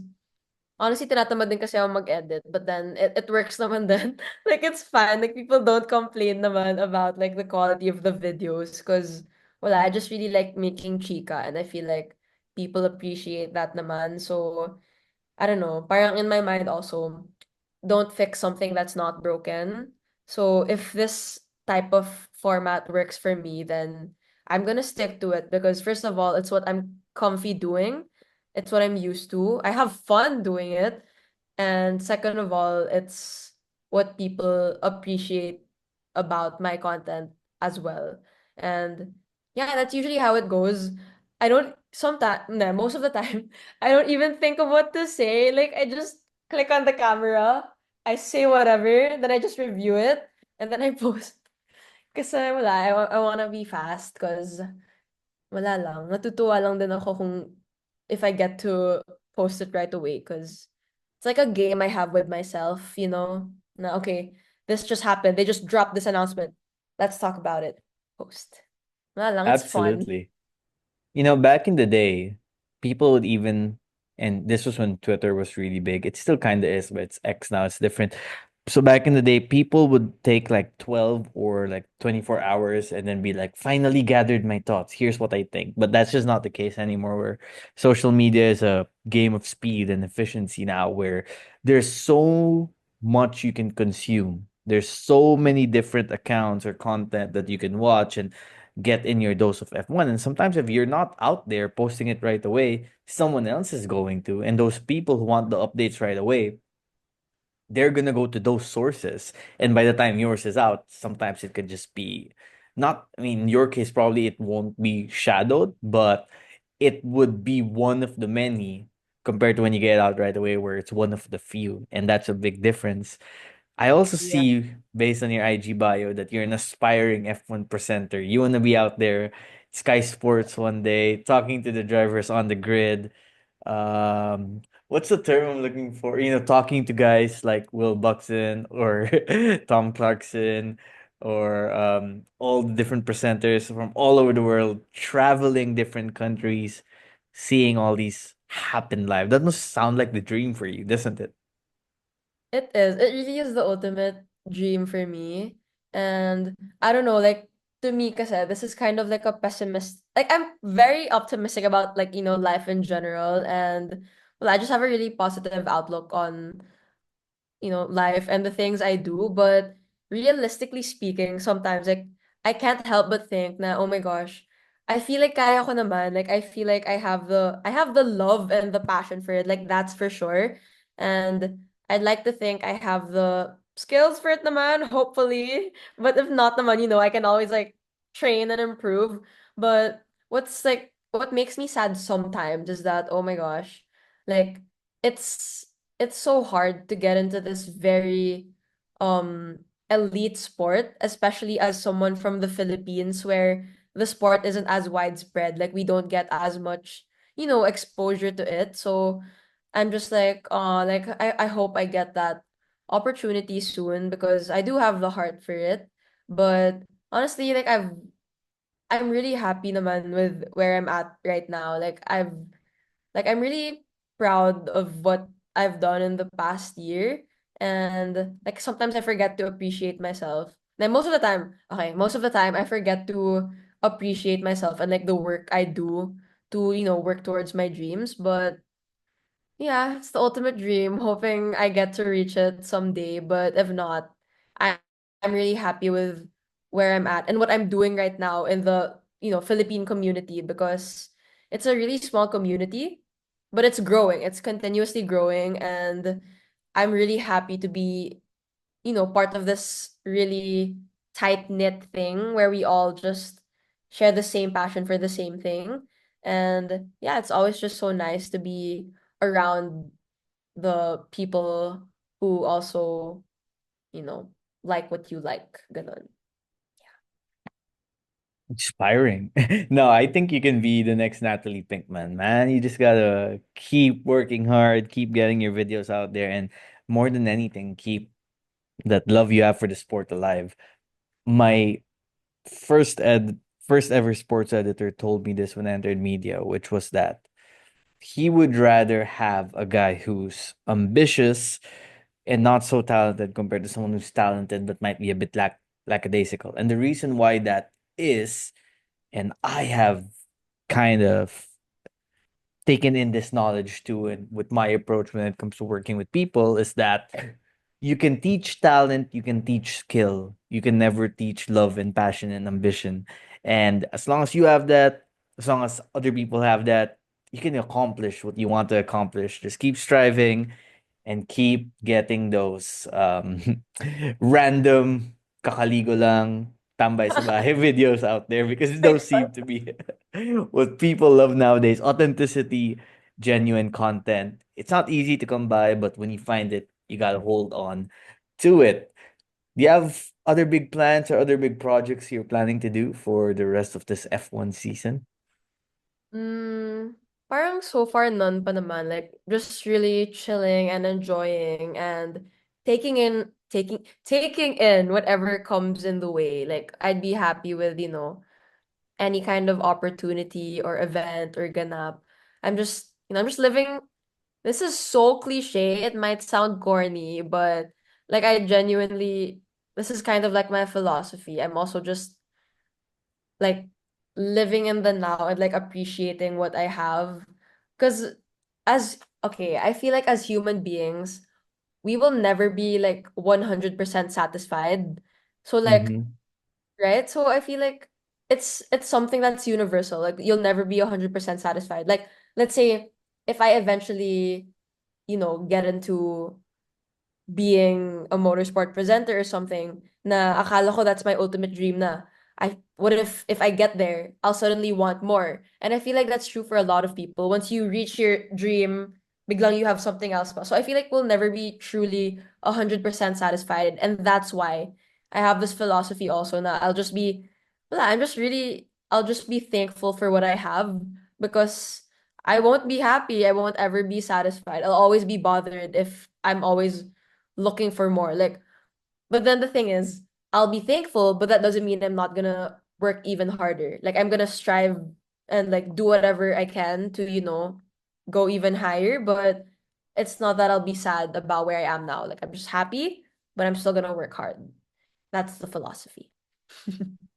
honestly, tinatamad din kasi ako mag-edit, but then it works naman then. Like, it's fine. Like, people don't complain naman about, like, the quality of the videos. Because, well, I just really like making chika, and I feel like people appreciate that naman. So, I don't know, parang in my mind also, don't fix something that's not broken. So if this type of format works for me, then I'm gonna stick to it because first of all, it's what I'm comfy doing. It's what I'm used to. I have fun doing it. And second of all, it's what people appreciate about my content as well. And yeah, that's usually how it goes. I don't sometimes, no, most of the time, I don't even think of what to say. Like I just click on the camera, I say whatever, then I just review it, and then I post. Kasi wala, I wanna be fast because wala lang. Natutuwa lang din ako kung if I get to post it right away because it's like a game I have with myself, Na okay, this just happened. They just dropped this announcement. Let's talk about it. Post. Wala lang, it's fun. Absolutely. Back in the day, people would even, and this was when Twitter was really big. It still kind of is, but it's X now. It's different. So back in the day, people would take like 12 or like 24 hours and then be like, finally gathered my thoughts. Here's what I think. But that's just not the case anymore, where social media is a game of speed and efficiency now, where there's so much you can consume. There's so many different accounts or content that you can watch and get in your dose of F1. And sometimes if you're not out there posting it right away, someone else is going to. And those people who want the updates right away, they're gonna go to those sources. And by the time yours is out, sometimes it could just be not, I mean, in your case, probably it won't be shadowed, but it would be one of the many compared to when you get out right away, where it's one of the few. And that's a big difference. I also Yeah. see based on your IG bio that you're an aspiring F1 presenter. You want to be out there, Sky Sports one day, talking to the drivers on the grid. What's the term I'm looking for? Talking to guys like Will Buxton or Tom Clarkson or all the different presenters from all over the world, traveling different countries, seeing all these happen live. That must sound like the dream for you, doesn't it? It is. It really is the ultimate dream for me. And I don't know, like to me, kasi this is kind of like a pessimist. Like I'm very optimistic about like, life in general. And well, I just have a really positive outlook on life and the things I do. But realistically speaking, sometimes like I can't help but think na, oh my gosh, I feel like kaya ko naman. Like I feel like I have the love and the passion for it. Like that's for sure. And I'd like to think I have the skills for it naman, hopefully. But if not naman, I can always like train and improve. But what makes me sad sometimes is that, oh my gosh, like it's it's so hard to get into this very um elite sport, especially as someone from the Philippines where the sport isn't as widespread. Like we don't get as much, exposure to it. So I'm just like I hope I get that opportunity soon because I do have the heart for it. But honestly, I'm really happy naman with where I'm at right now. I'm really proud of what I've done in the past year. And like sometimes I forget to appreciate myself. Like most of the time I forget to appreciate myself and like the work I do to, work towards my dreams. But yeah, it's the ultimate dream. Hoping I get to reach it someday. But if not, I'm really happy with where I'm at and what I'm doing right now in the, Philippine community because it's a really small community, but it's growing. It's continuously growing, and I'm really happy to be, part of this really tight-knit thing where we all just share the same passion for the same thing. And yeah, it's always just so nice to be around the people who also, you know, like what you like. Ganon. Inspiring. No, I think you can be the next Natalie Pinkman, man. You just gotta keep working hard, keep getting your videos out there, and more than anything, keep that love you have for the sport alive. My first ever sports editor told me this when I entered media, which was that he would rather have a guy who's ambitious and not so talented compared to someone who's talented but might be a bit lackadaisical. And the reason why that is, and I have kind of taken in this knowledge too, and with my approach when it comes to working with people, is that you can teach talent, you can teach skill, you can never teach love and passion and ambition. And as long as you have that, as long as other people have that, you can accomplish what you want to accomplish. Just keep striving and keep getting those random kakaligo lang tambay sa bahay videos out there, because those seem to be what people love nowadays. Authenticity, genuine content. It's not easy to come by, but when you find it, you gotta hold on to it. Do you have other big plans or other big projects you're planning to do for the rest of this F1 season? Mm, Parang so far none pa naman. Like just really chilling and enjoying and taking in whatever comes in the way. Like I'd be happy with, any kind of opportunity or event or ganap. I'm just living. This is so cliche. It might sound corny, but like I genuinely, this is kind of like my philosophy. I'm also just like living in the now and like appreciating what I have. Because okay, I feel like as human beings, we will never be like 100% satisfied. So like, Mm-hmm. right? So I feel like it's something that's universal. Like you'll never be 100% satisfied. Like let's say if I eventually, get into being a motorsport presenter or something na akala ko that's my ultimate dream na what if I get there I'll suddenly want more, and I feel like that's true for a lot of people. Once you reach your dream, biglang you have something else pa. So I feel like we'll never be truly 100% satisfied, and that's why I have this philosophy also na I'll just be thankful for what I have, because I won't be happy, I won't ever be satisfied, I'll always be bothered if I'm always looking for more. Like, but then the thing is, I'll be thankful, but that doesn't mean I'm not gonna work even harder. Like, I'm gonna strive and like do whatever I can to, go even higher. But it's not that I'll be sad about where I am now. Like, I'm just happy, but I'm still gonna work hard. That's the philosophy.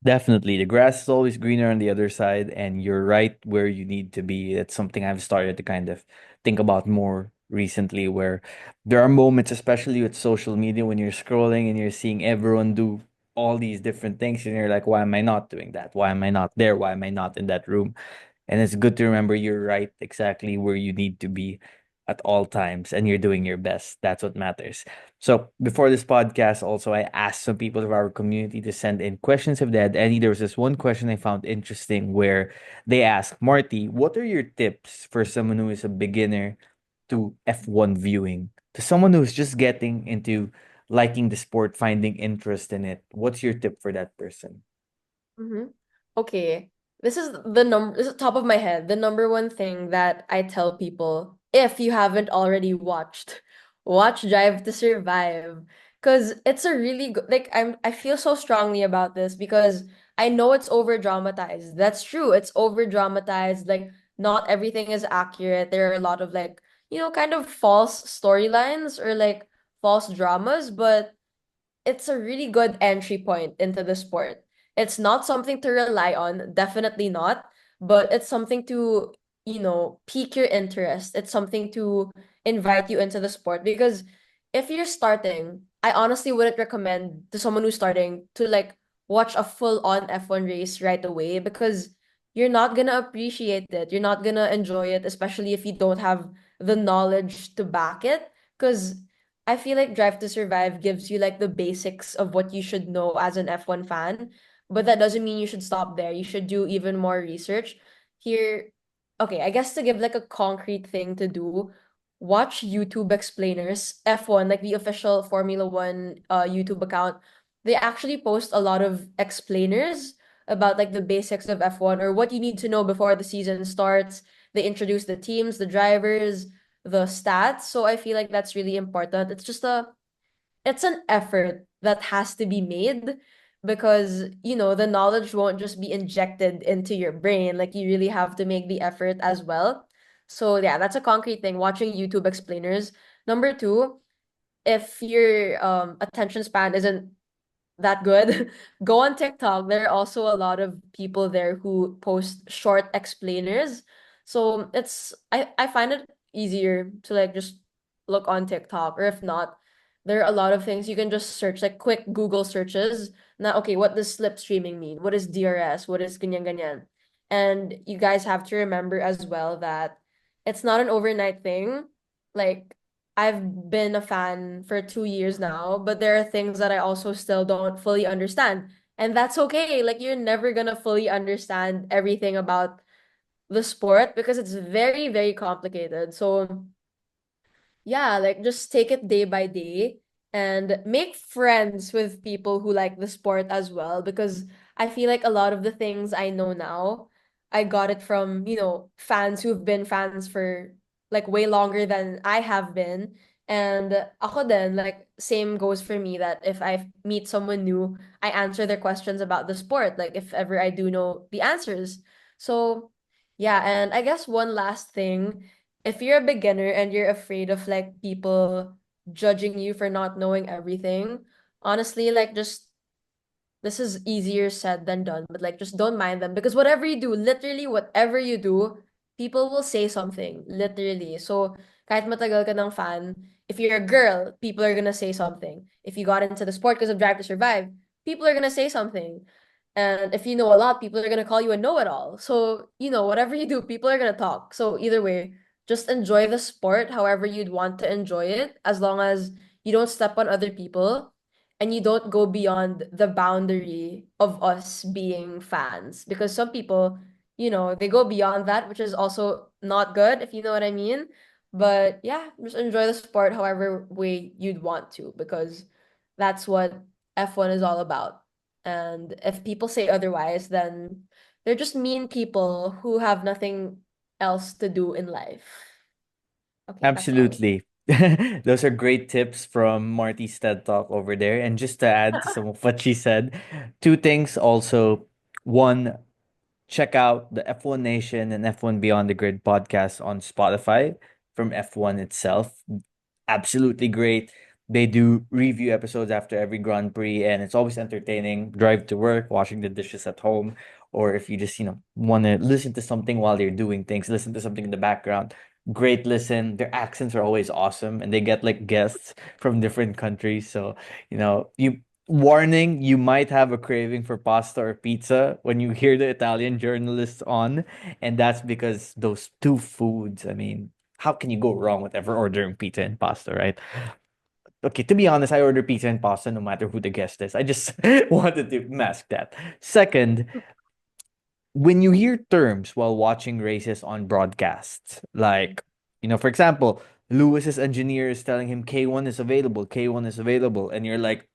Definitely. The grass is always greener on the other side, and you're right where you need to be. It's something I've started to kind of think about more recently, where there are moments, especially with social media, when you're scrolling and you're seeing everyone do all these different things, and you're like, why am I not doing that? Why am I not there? Why am I not in that room? And it's good to remember you're right exactly where you need to be at all times, and you're doing your best. That's what matters. So before this podcast, also I asked some people of our community to send in questions if they had any. There was this one question I found interesting where they asked, Marty, what are your tips for someone who is a beginner to F1 viewing? To someone who's just getting into liking the sport, finding interest in it. What's your tip for that person? Mm-hmm. Okay. This is top of my head. The number one thing that I tell people if you haven't already watched, watch Drive to Survive. Cause it's a really good like I feel so strongly about this because I know it's over dramatized. That's true. It's over dramatized. Like not everything is accurate. There are a lot of like, kind of false storylines or like false dramas, but it's a really good entry point into the sport. It's not something to rely on, definitely not, but it's something to, pique your interest. It's something to invite you into the sport because if you're starting, I honestly wouldn't recommend to someone who's starting to like watch a full-on F1 race right away because you're not gonna appreciate it. You're not gonna enjoy it, especially if you don't have the knowledge to back it. Because I feel like Drive to Survive gives you like the basics of what you should know as an F1 fan, but that doesn't mean you should stop there. You should do even more research. Here, okay, I guess to give like a concrete thing to do, watch YouTube explainers, F1, like the official Formula One YouTube account. They actually post a lot of explainers about like the basics of F1 or what you need to know before the season starts. They introduce the teams, the drivers, the stats. So I feel like that's really important. It's an effort that has to be made because, the knowledge won't just be injected into your brain. Like you really have to make the effort as well. So yeah, that's a concrete thing. Watching YouTube explainers. Number two, if your attention span isn't that good, go on TikTok. There are also a lot of people there who post short explainers. So I find it easier to like just look on TikTok, or if not, there are a lot of things you can just search, like quick Google searches. Now, okay, what does slipstreaming mean? What is DRS? What is ganyan ganyan? And you guys have to remember as well that it's not an overnight thing. Like I've been a fan for 2 years now, but there are things that I also still don't fully understand. And that's okay. Like you're never gonna fully understand everything about the sport because it's very, very complicated. So yeah, like just take it day by day and make friends with people who like the sport as well because I feel like a lot of the things I know now, I got it from, fans who've been fans for like way longer than I have been. And ako din, like same goes for me that if I meet someone new, I answer their questions about the sport, like if ever I do know the answers. So yeah, and I guess one last thing, if you're a beginner and you're afraid of like people judging you for not knowing everything, honestly, like just this is easier said than done, but like just don't mind them because whatever you do, literally whatever you do, people will say something, literally. So kahit matagal ka ng fan, if you're a girl, people are gonna say something. If you got into the sport because of Drive to Survive, people are gonna say something. And if you know a lot, people are gonna call you a know-it-all. So, whatever you do, people are gonna talk. So either way, just enjoy the sport however you'd want to enjoy it, as long as you don't step on other people and you don't go beyond the boundary of us being fans. Because some people, they go beyond that, which is also not good, if you know what I mean. But yeah, just enjoy the sport however way you'd want to, because that's what F1 is all about. And if people say otherwise, then they're just mean people who have nothing else to do in life. Okay, that's all. Absolutely. Those are great tips from Marty's TED Talk over there. And just to add to some of what she said, two things also. One, check out the F1 Nation and F1 Beyond the Grid podcast on Spotify from F1 itself. Absolutely great. They do review episodes after every Grand Prix, and it's always entertaining. Drive to work, washing the dishes at home, or if you just, want to listen to something while you're doing things, listen to something in the background. Great listen. Their accents are always awesome, and they get like guests from different countries. So, you warning, you might have a craving for pasta or pizza when you hear the Italian journalists on, and that's because those two foods, I mean, how can you go wrong with ever ordering pizza and pasta, right? Okay, to be honest, I order pizza and pasta no matter who the guest is. I just wanted to mask that. Second, when you hear terms while watching races on broadcasts, like, for example, Lewis's engineer is telling him K1 is available, K1 is available, and you're like,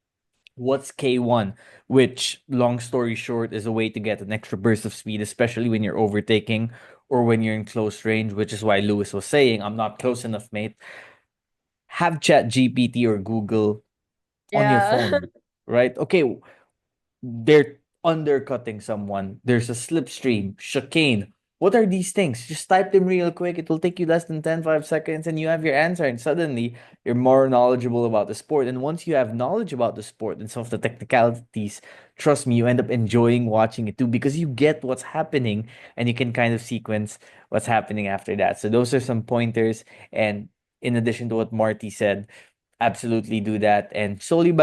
what's K1? Which, long story short, is a way to get an extra burst of speed, especially when you're overtaking or when you're in close range, which is why Lewis was saying, I'm not close enough, mate. Have Chat GPT or Google on your Yeah. phone, right? Okay, they're undercutting someone. There's a slipstream, chicane. What are these things? Just type them real quick. It will take you less than 5 seconds and you have your answer. And suddenly you're more knowledgeable about the sport. And once you have knowledge about the sport and some of the technicalities, trust me, you end up enjoying watching it too because you get what's happening and you can kind of sequence what's happening after that. So those are some pointers. And in addition to what Marty said, absolutely do that. And slowly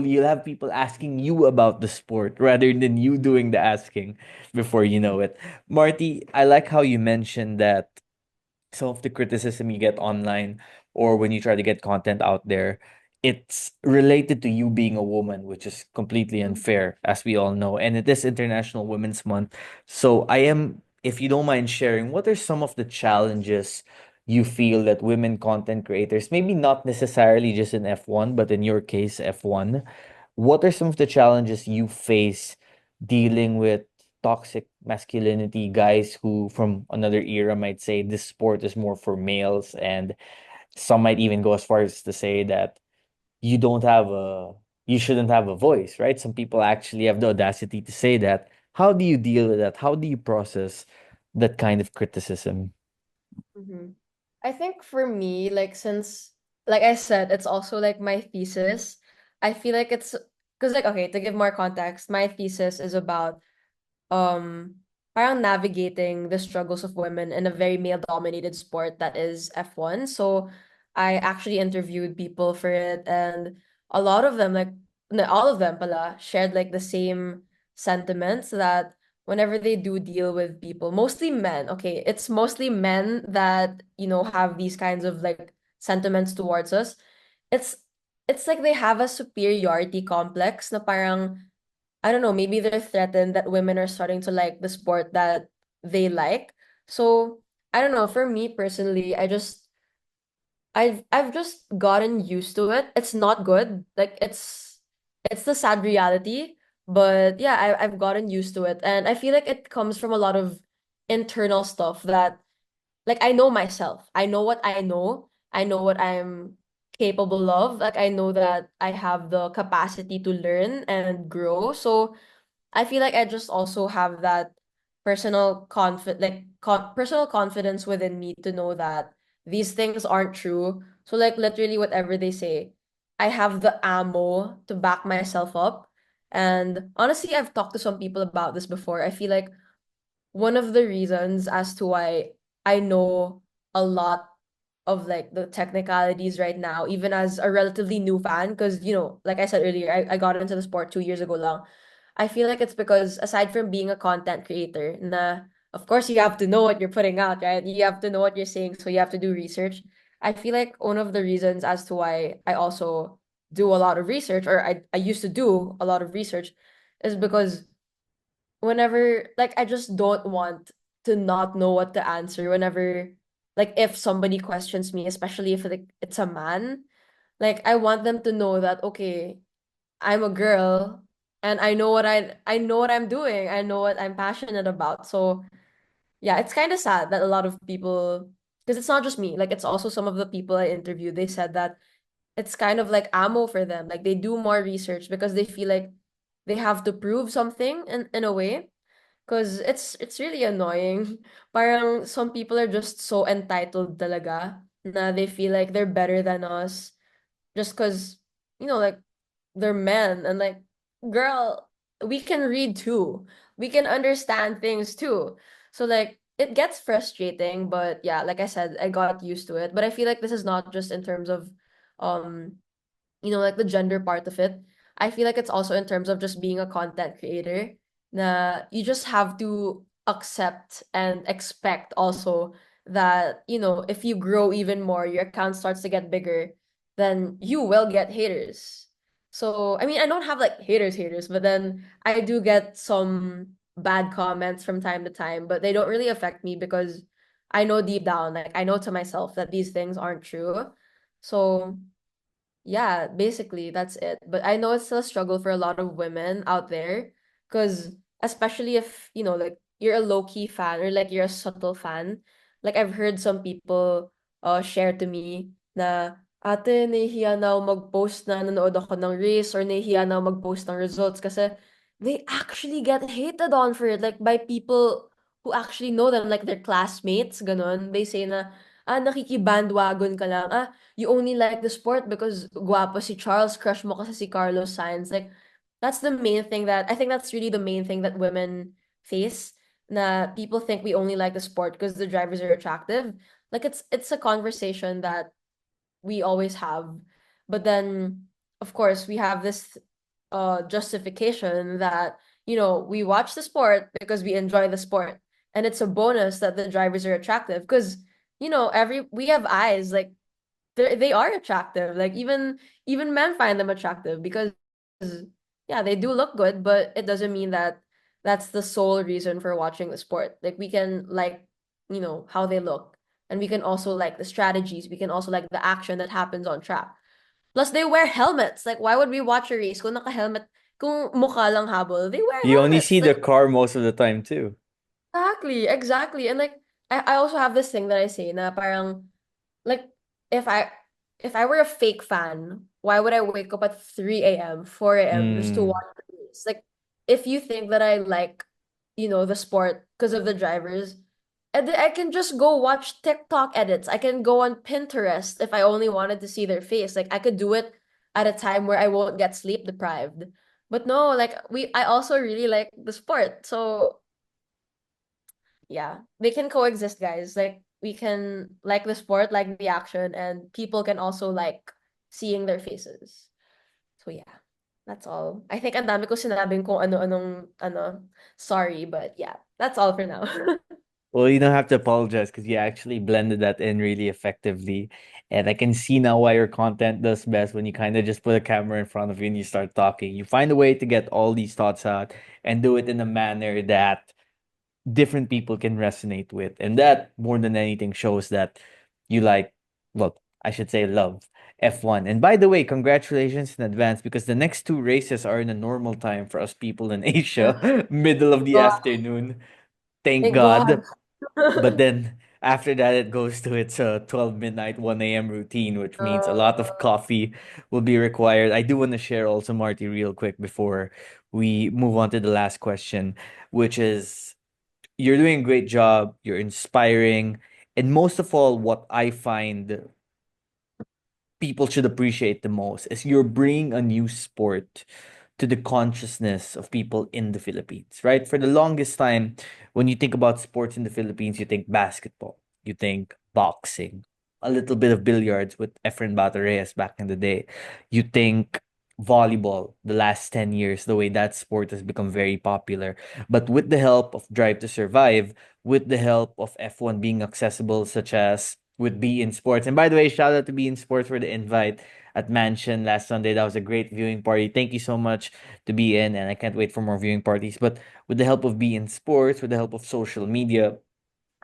you'll have people asking you about the sport rather than you doing the asking before you know it. Marty, I like how you mentioned that some of the criticism you get online or when you try to get content out there, it's related to you being a woman, which is completely unfair, as we all know. And it is International Women's Month. So if you don't mind sharing, what are some of the challenges you feel that women content creators, maybe not necessarily just in F1, but in your case, F1, what are some of the challenges you face dealing with toxic masculinity, guys who from another era might say this sport is more for males, and some might even go as far as to say that you don't have a you shouldn't have a voice, right? Some people actually have the audacity to say that. How do you deal with that? How do you process that kind of criticism? Mhm. I think for me, like since like I said, it's also like my thesis. I feel like it's because like okay, to give more context, my thesis is about um parang navigating the struggles of women in a very male-dominated sport that is F1. So I actually interviewed people for it and a lot of them like no, all of them pala shared like the same sentiments that whenever they do deal with people, mostly men, okay, it's mostly men that, have these kinds of like sentiments towards us. It's it's like they have a superiority complex na parang I don't know, maybe they're threatened that women are starting to like the sport that they like. So, I don't know, for me personally, I've just gotten used to it. It's not good. Like it's the sad reality, but yeah, I've gotten used to it. And I feel like it comes from a lot of internal stuff that like I know myself. I know what I know. I know what I'm capable of. Like I know that I have the capacity to learn and grow. So I feel like I just also have that personal confidence within me to know that these things aren't true. So like literally whatever they say, I have the ammo to back myself up. And honestly, I've talked to some people about this before. I feel like one of the reasons as to why I know a lot of like the technicalities right now, even as a relatively new fan, because like I said earlier, I got into the sport 2 years ago lang. I feel like it's because aside from being a content creator, na of course you have to know what you're putting out, right? You have to know what you're saying, so you have to do research. I feel like one of the reasons as to why I also do a lot of research, or I used to do a lot of research, is because whenever like I just don't want to not know what to answer whenever like if somebody questions me, especially if like it's a man, like I want them to know that okay, I'm a girl and I know what I'm doing. I know what I'm passionate about. So yeah, it's kind of sad that a lot of people because it's not just me, like it's also some of the people I interviewed, they said that it's kind of like ammo for them. Like they do more research because they feel like they have to prove something in a way. Because it's really annoying. Parang some people are just so entitled talaga na they feel like they're better than us just because, like they're men and like, girl, we can read too. We can understand things too. So like it gets frustrating, but yeah, like I said, I got used to it. But I feel like this is not just in terms of um like the gender part of it. I feel like it's also in terms of just being a content creator. Na you just have to accept and expect also that, if you grow even more, your account starts to get bigger, then you will get haters. So, I mean, I don't have like haters, but then I do get some bad comments from time to time, but they don't really affect me because I know deep down, like I know to myself that these things aren't true. So, yeah, basically that's it. But I know it's still a struggle for a lot of women out there because especially if, like you're a low-key fan or like you're a subtle fan. Like I've heard some people share to me na ate, nahihiya na ako mag-post na nanood ako ng race or nahihiya na ako mag-post ng results kasi they actually get hated on for it like by people who actually know them like their classmates ganun. They say na nakikibandwagon ka lang. You only like the sport because guwapo si Charles, crush mo kasi si Carlos Sainz. Like that's the main thing that I think that's really the main thing that women face. Na people think we only like the sport because the drivers are attractive. Like it's a conversation that we always have. But then of course we have this justification that, we watch the sport because we enjoy the sport. And it's a bonus that the drivers are attractive because, every we have eyes, like they are attractive. Like even men find them attractive because yeah, they do look good, but it doesn't mean that that's the sole reason for watching the sport. Like we can like, how they look, and we can also like the strategies. We can also like the action that happens on track. Plus they wear helmets. Like why would we watch a race kung naka-helmet, kung mukha lang habol? They wear You only see helmets. the Like car most of the time too. exactly, exactly. And like I also have this thing that I say na parang like if I if I were a fake fan, why would I wake up at 3 a.m., 4 a.m. just to Mm. watch the race? Like if you think that I like, the sport because of the drivers, and then I can just go watch TikTok edits. I can go on Pinterest if I only wanted to see their face. Like I could do it at a time where I won't get sleep deprived. But no, like I also really like the sport. So yeah, they can coexist, guys. Like we can like the sport, like the action, and people can also like seeing their faces. So yeah, that's all. I think ang dami ko sinabing kung ano-anong sorry, but yeah, that's all for now. Well, you don't have to apologize because you actually blended that in really effectively. And I can see now why your content does best when you kind of just put a camera in front of you and you start talking. You find a way to get all these thoughts out and do it in a manner that different people can resonate with. And that, more than anything, shows that you like, well, I should say love F1. And by the way, congratulations in advance because the next two races are in a normal time for us people in Asia, Ah, middle of the God, afternoon. Thank thank God. God. But then after that, it goes to its 12 midnight, 1 a.m. routine, which means a lot of Uh, coffee will be required. I do want to share also, Marty, real quick before we move on to the last question, which is you're doing a great job, you're inspiring, and most of all, what I find people should appreciate the most is you're bringing a new sport to the consciousness of people in the Philippines, right? For the longest time, when you think about sports in the Philippines, you think basketball, you think boxing, a little bit of billiards with Efren Reyes back in the day. You think volleyball the last 10 years, the way that sport has become very popular. But with the help of Drive to Survive, with the help of F1 being accessible, such as with Be in Sports. And by the way, shout out to Be in Sports for the invite at Mansion last Sunday. That was a great viewing party. Thank you so much to be in, and I can't wait for more viewing parties. But with the help of Be in Sports, with the help of social media,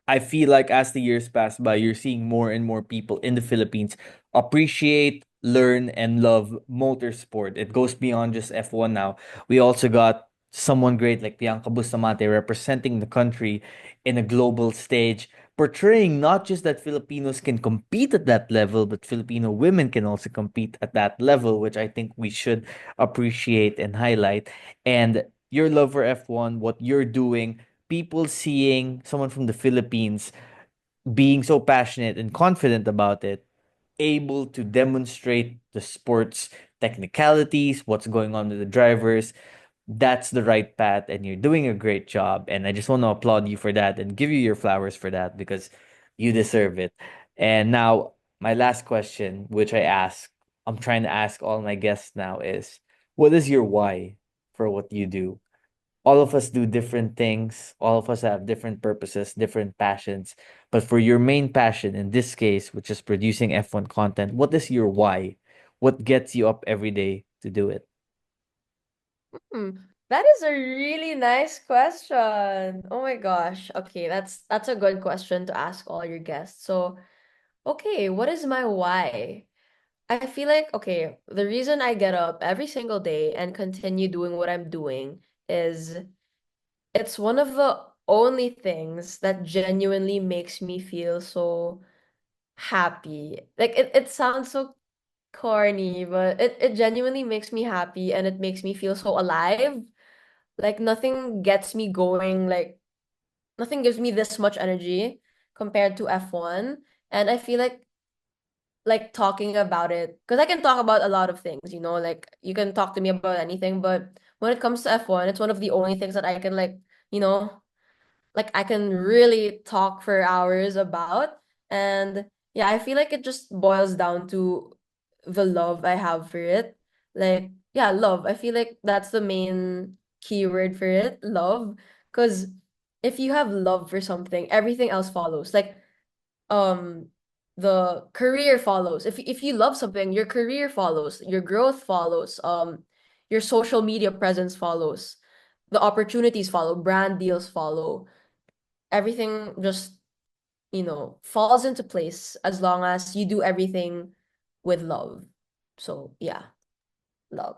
I feel like as the years pass by, you're seeing more and more people in the Philippines appreciate, learn, and love motorsport. It goes beyond just F1 now. We also got someone great like Bianca Bustamante representing the country in a global stage, portraying not just that Filipinos can compete at that level, but Filipino women can also compete at that level, which I think we should appreciate and highlight. And your love for F1, what you're doing, people seeing someone from the Philippines being so passionate and confident about it, able to demonstrate the sport's technicalities, what's going on with the drivers, that's the right path, and you're doing a great job. And I just want to applaud you for that and give you your flowers for that because you deserve it. And now, my last question, which I'm trying to ask all my guests now is what is your why for what you do? All of us do different things. All of us have different purposes, different passions. But for your main passion, in this case, which is producing F1 content, what is your why? What gets you up every day to do it? hmm, that is a really nice question. Oh my gosh. Okay, that's a good question to ask all your guests. So, okay, what is my why? I feel like, okay, the reason I get up every single day and continue doing what I'm doing is it's one of the only things that genuinely makes me feel so happy. Like it sounds so corny, but it genuinely makes me happy and it makes me feel so alive. Like nothing gets me going, like nothing gives me this much energy compared to F1. And I feel like talking about it, because I can talk about a lot of things, like you can talk to me about anything, but when it comes to F1, it's one of the only things that I can you know, like I can really talk for hours about. And yeah, I feel like it just boils down to the love I have for it. Like, yeah, love. I feel like that's the main keyword for it, love. Because if you have love for something, everything else follows. Like, um, the career follows. If you love something, your career follows, your growth follows, your social media presence follows, the opportunities follow, brand deals follow, everything just, falls into place as long as you do everything with love. So, yeah, love.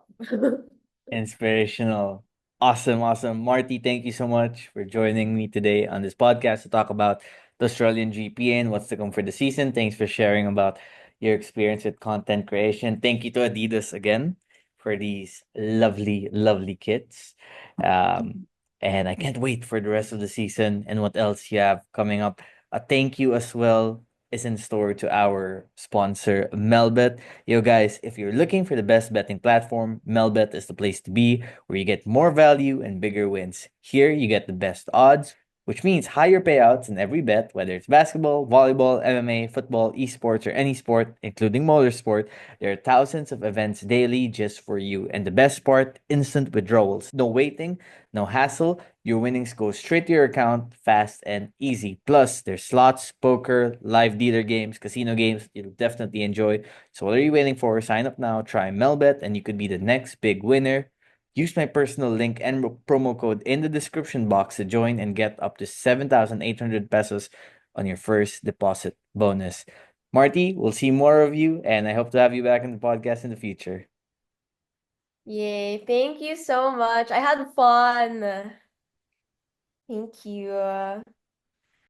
Inspirational. Awesome, awesome. Marty, thank you so much for joining me today on this podcast to talk about the Australian GP and what's to come for the season. Thanks for sharing about your experience with content creation. Thank you to Adidas again for these lovely, lovely kits. Um, and I can't wait for the rest of the season and what else you have coming up. A thank you as well is in store to our sponsor, Melbet. Yo, guys, if you're looking for the best betting platform, Melbet is the place to be, where you get more value and bigger wins. Here, you get the best odds, which means higher payouts in every bet, whether it's basketball, volleyball, MMA, football, esports, or any sport, including motorsport. There are thousands of events daily just for you. And the best part, instant withdrawals. No waiting, no hassle. Your winnings go straight to your account, fast and easy. Plus, there's slots, poker, live dealer games, casino games you'll definitely enjoy. So what are you waiting for? Sign up now, try Melbet, and you could be the next big winner. Use my personal link and promo code in the description box to join and get up to 7,800 pesos on your first deposit bonus. Marty, we'll see more of you, and I hope to have you back in the podcast in the future. Yay, thank you so much. I had fun. Thank you.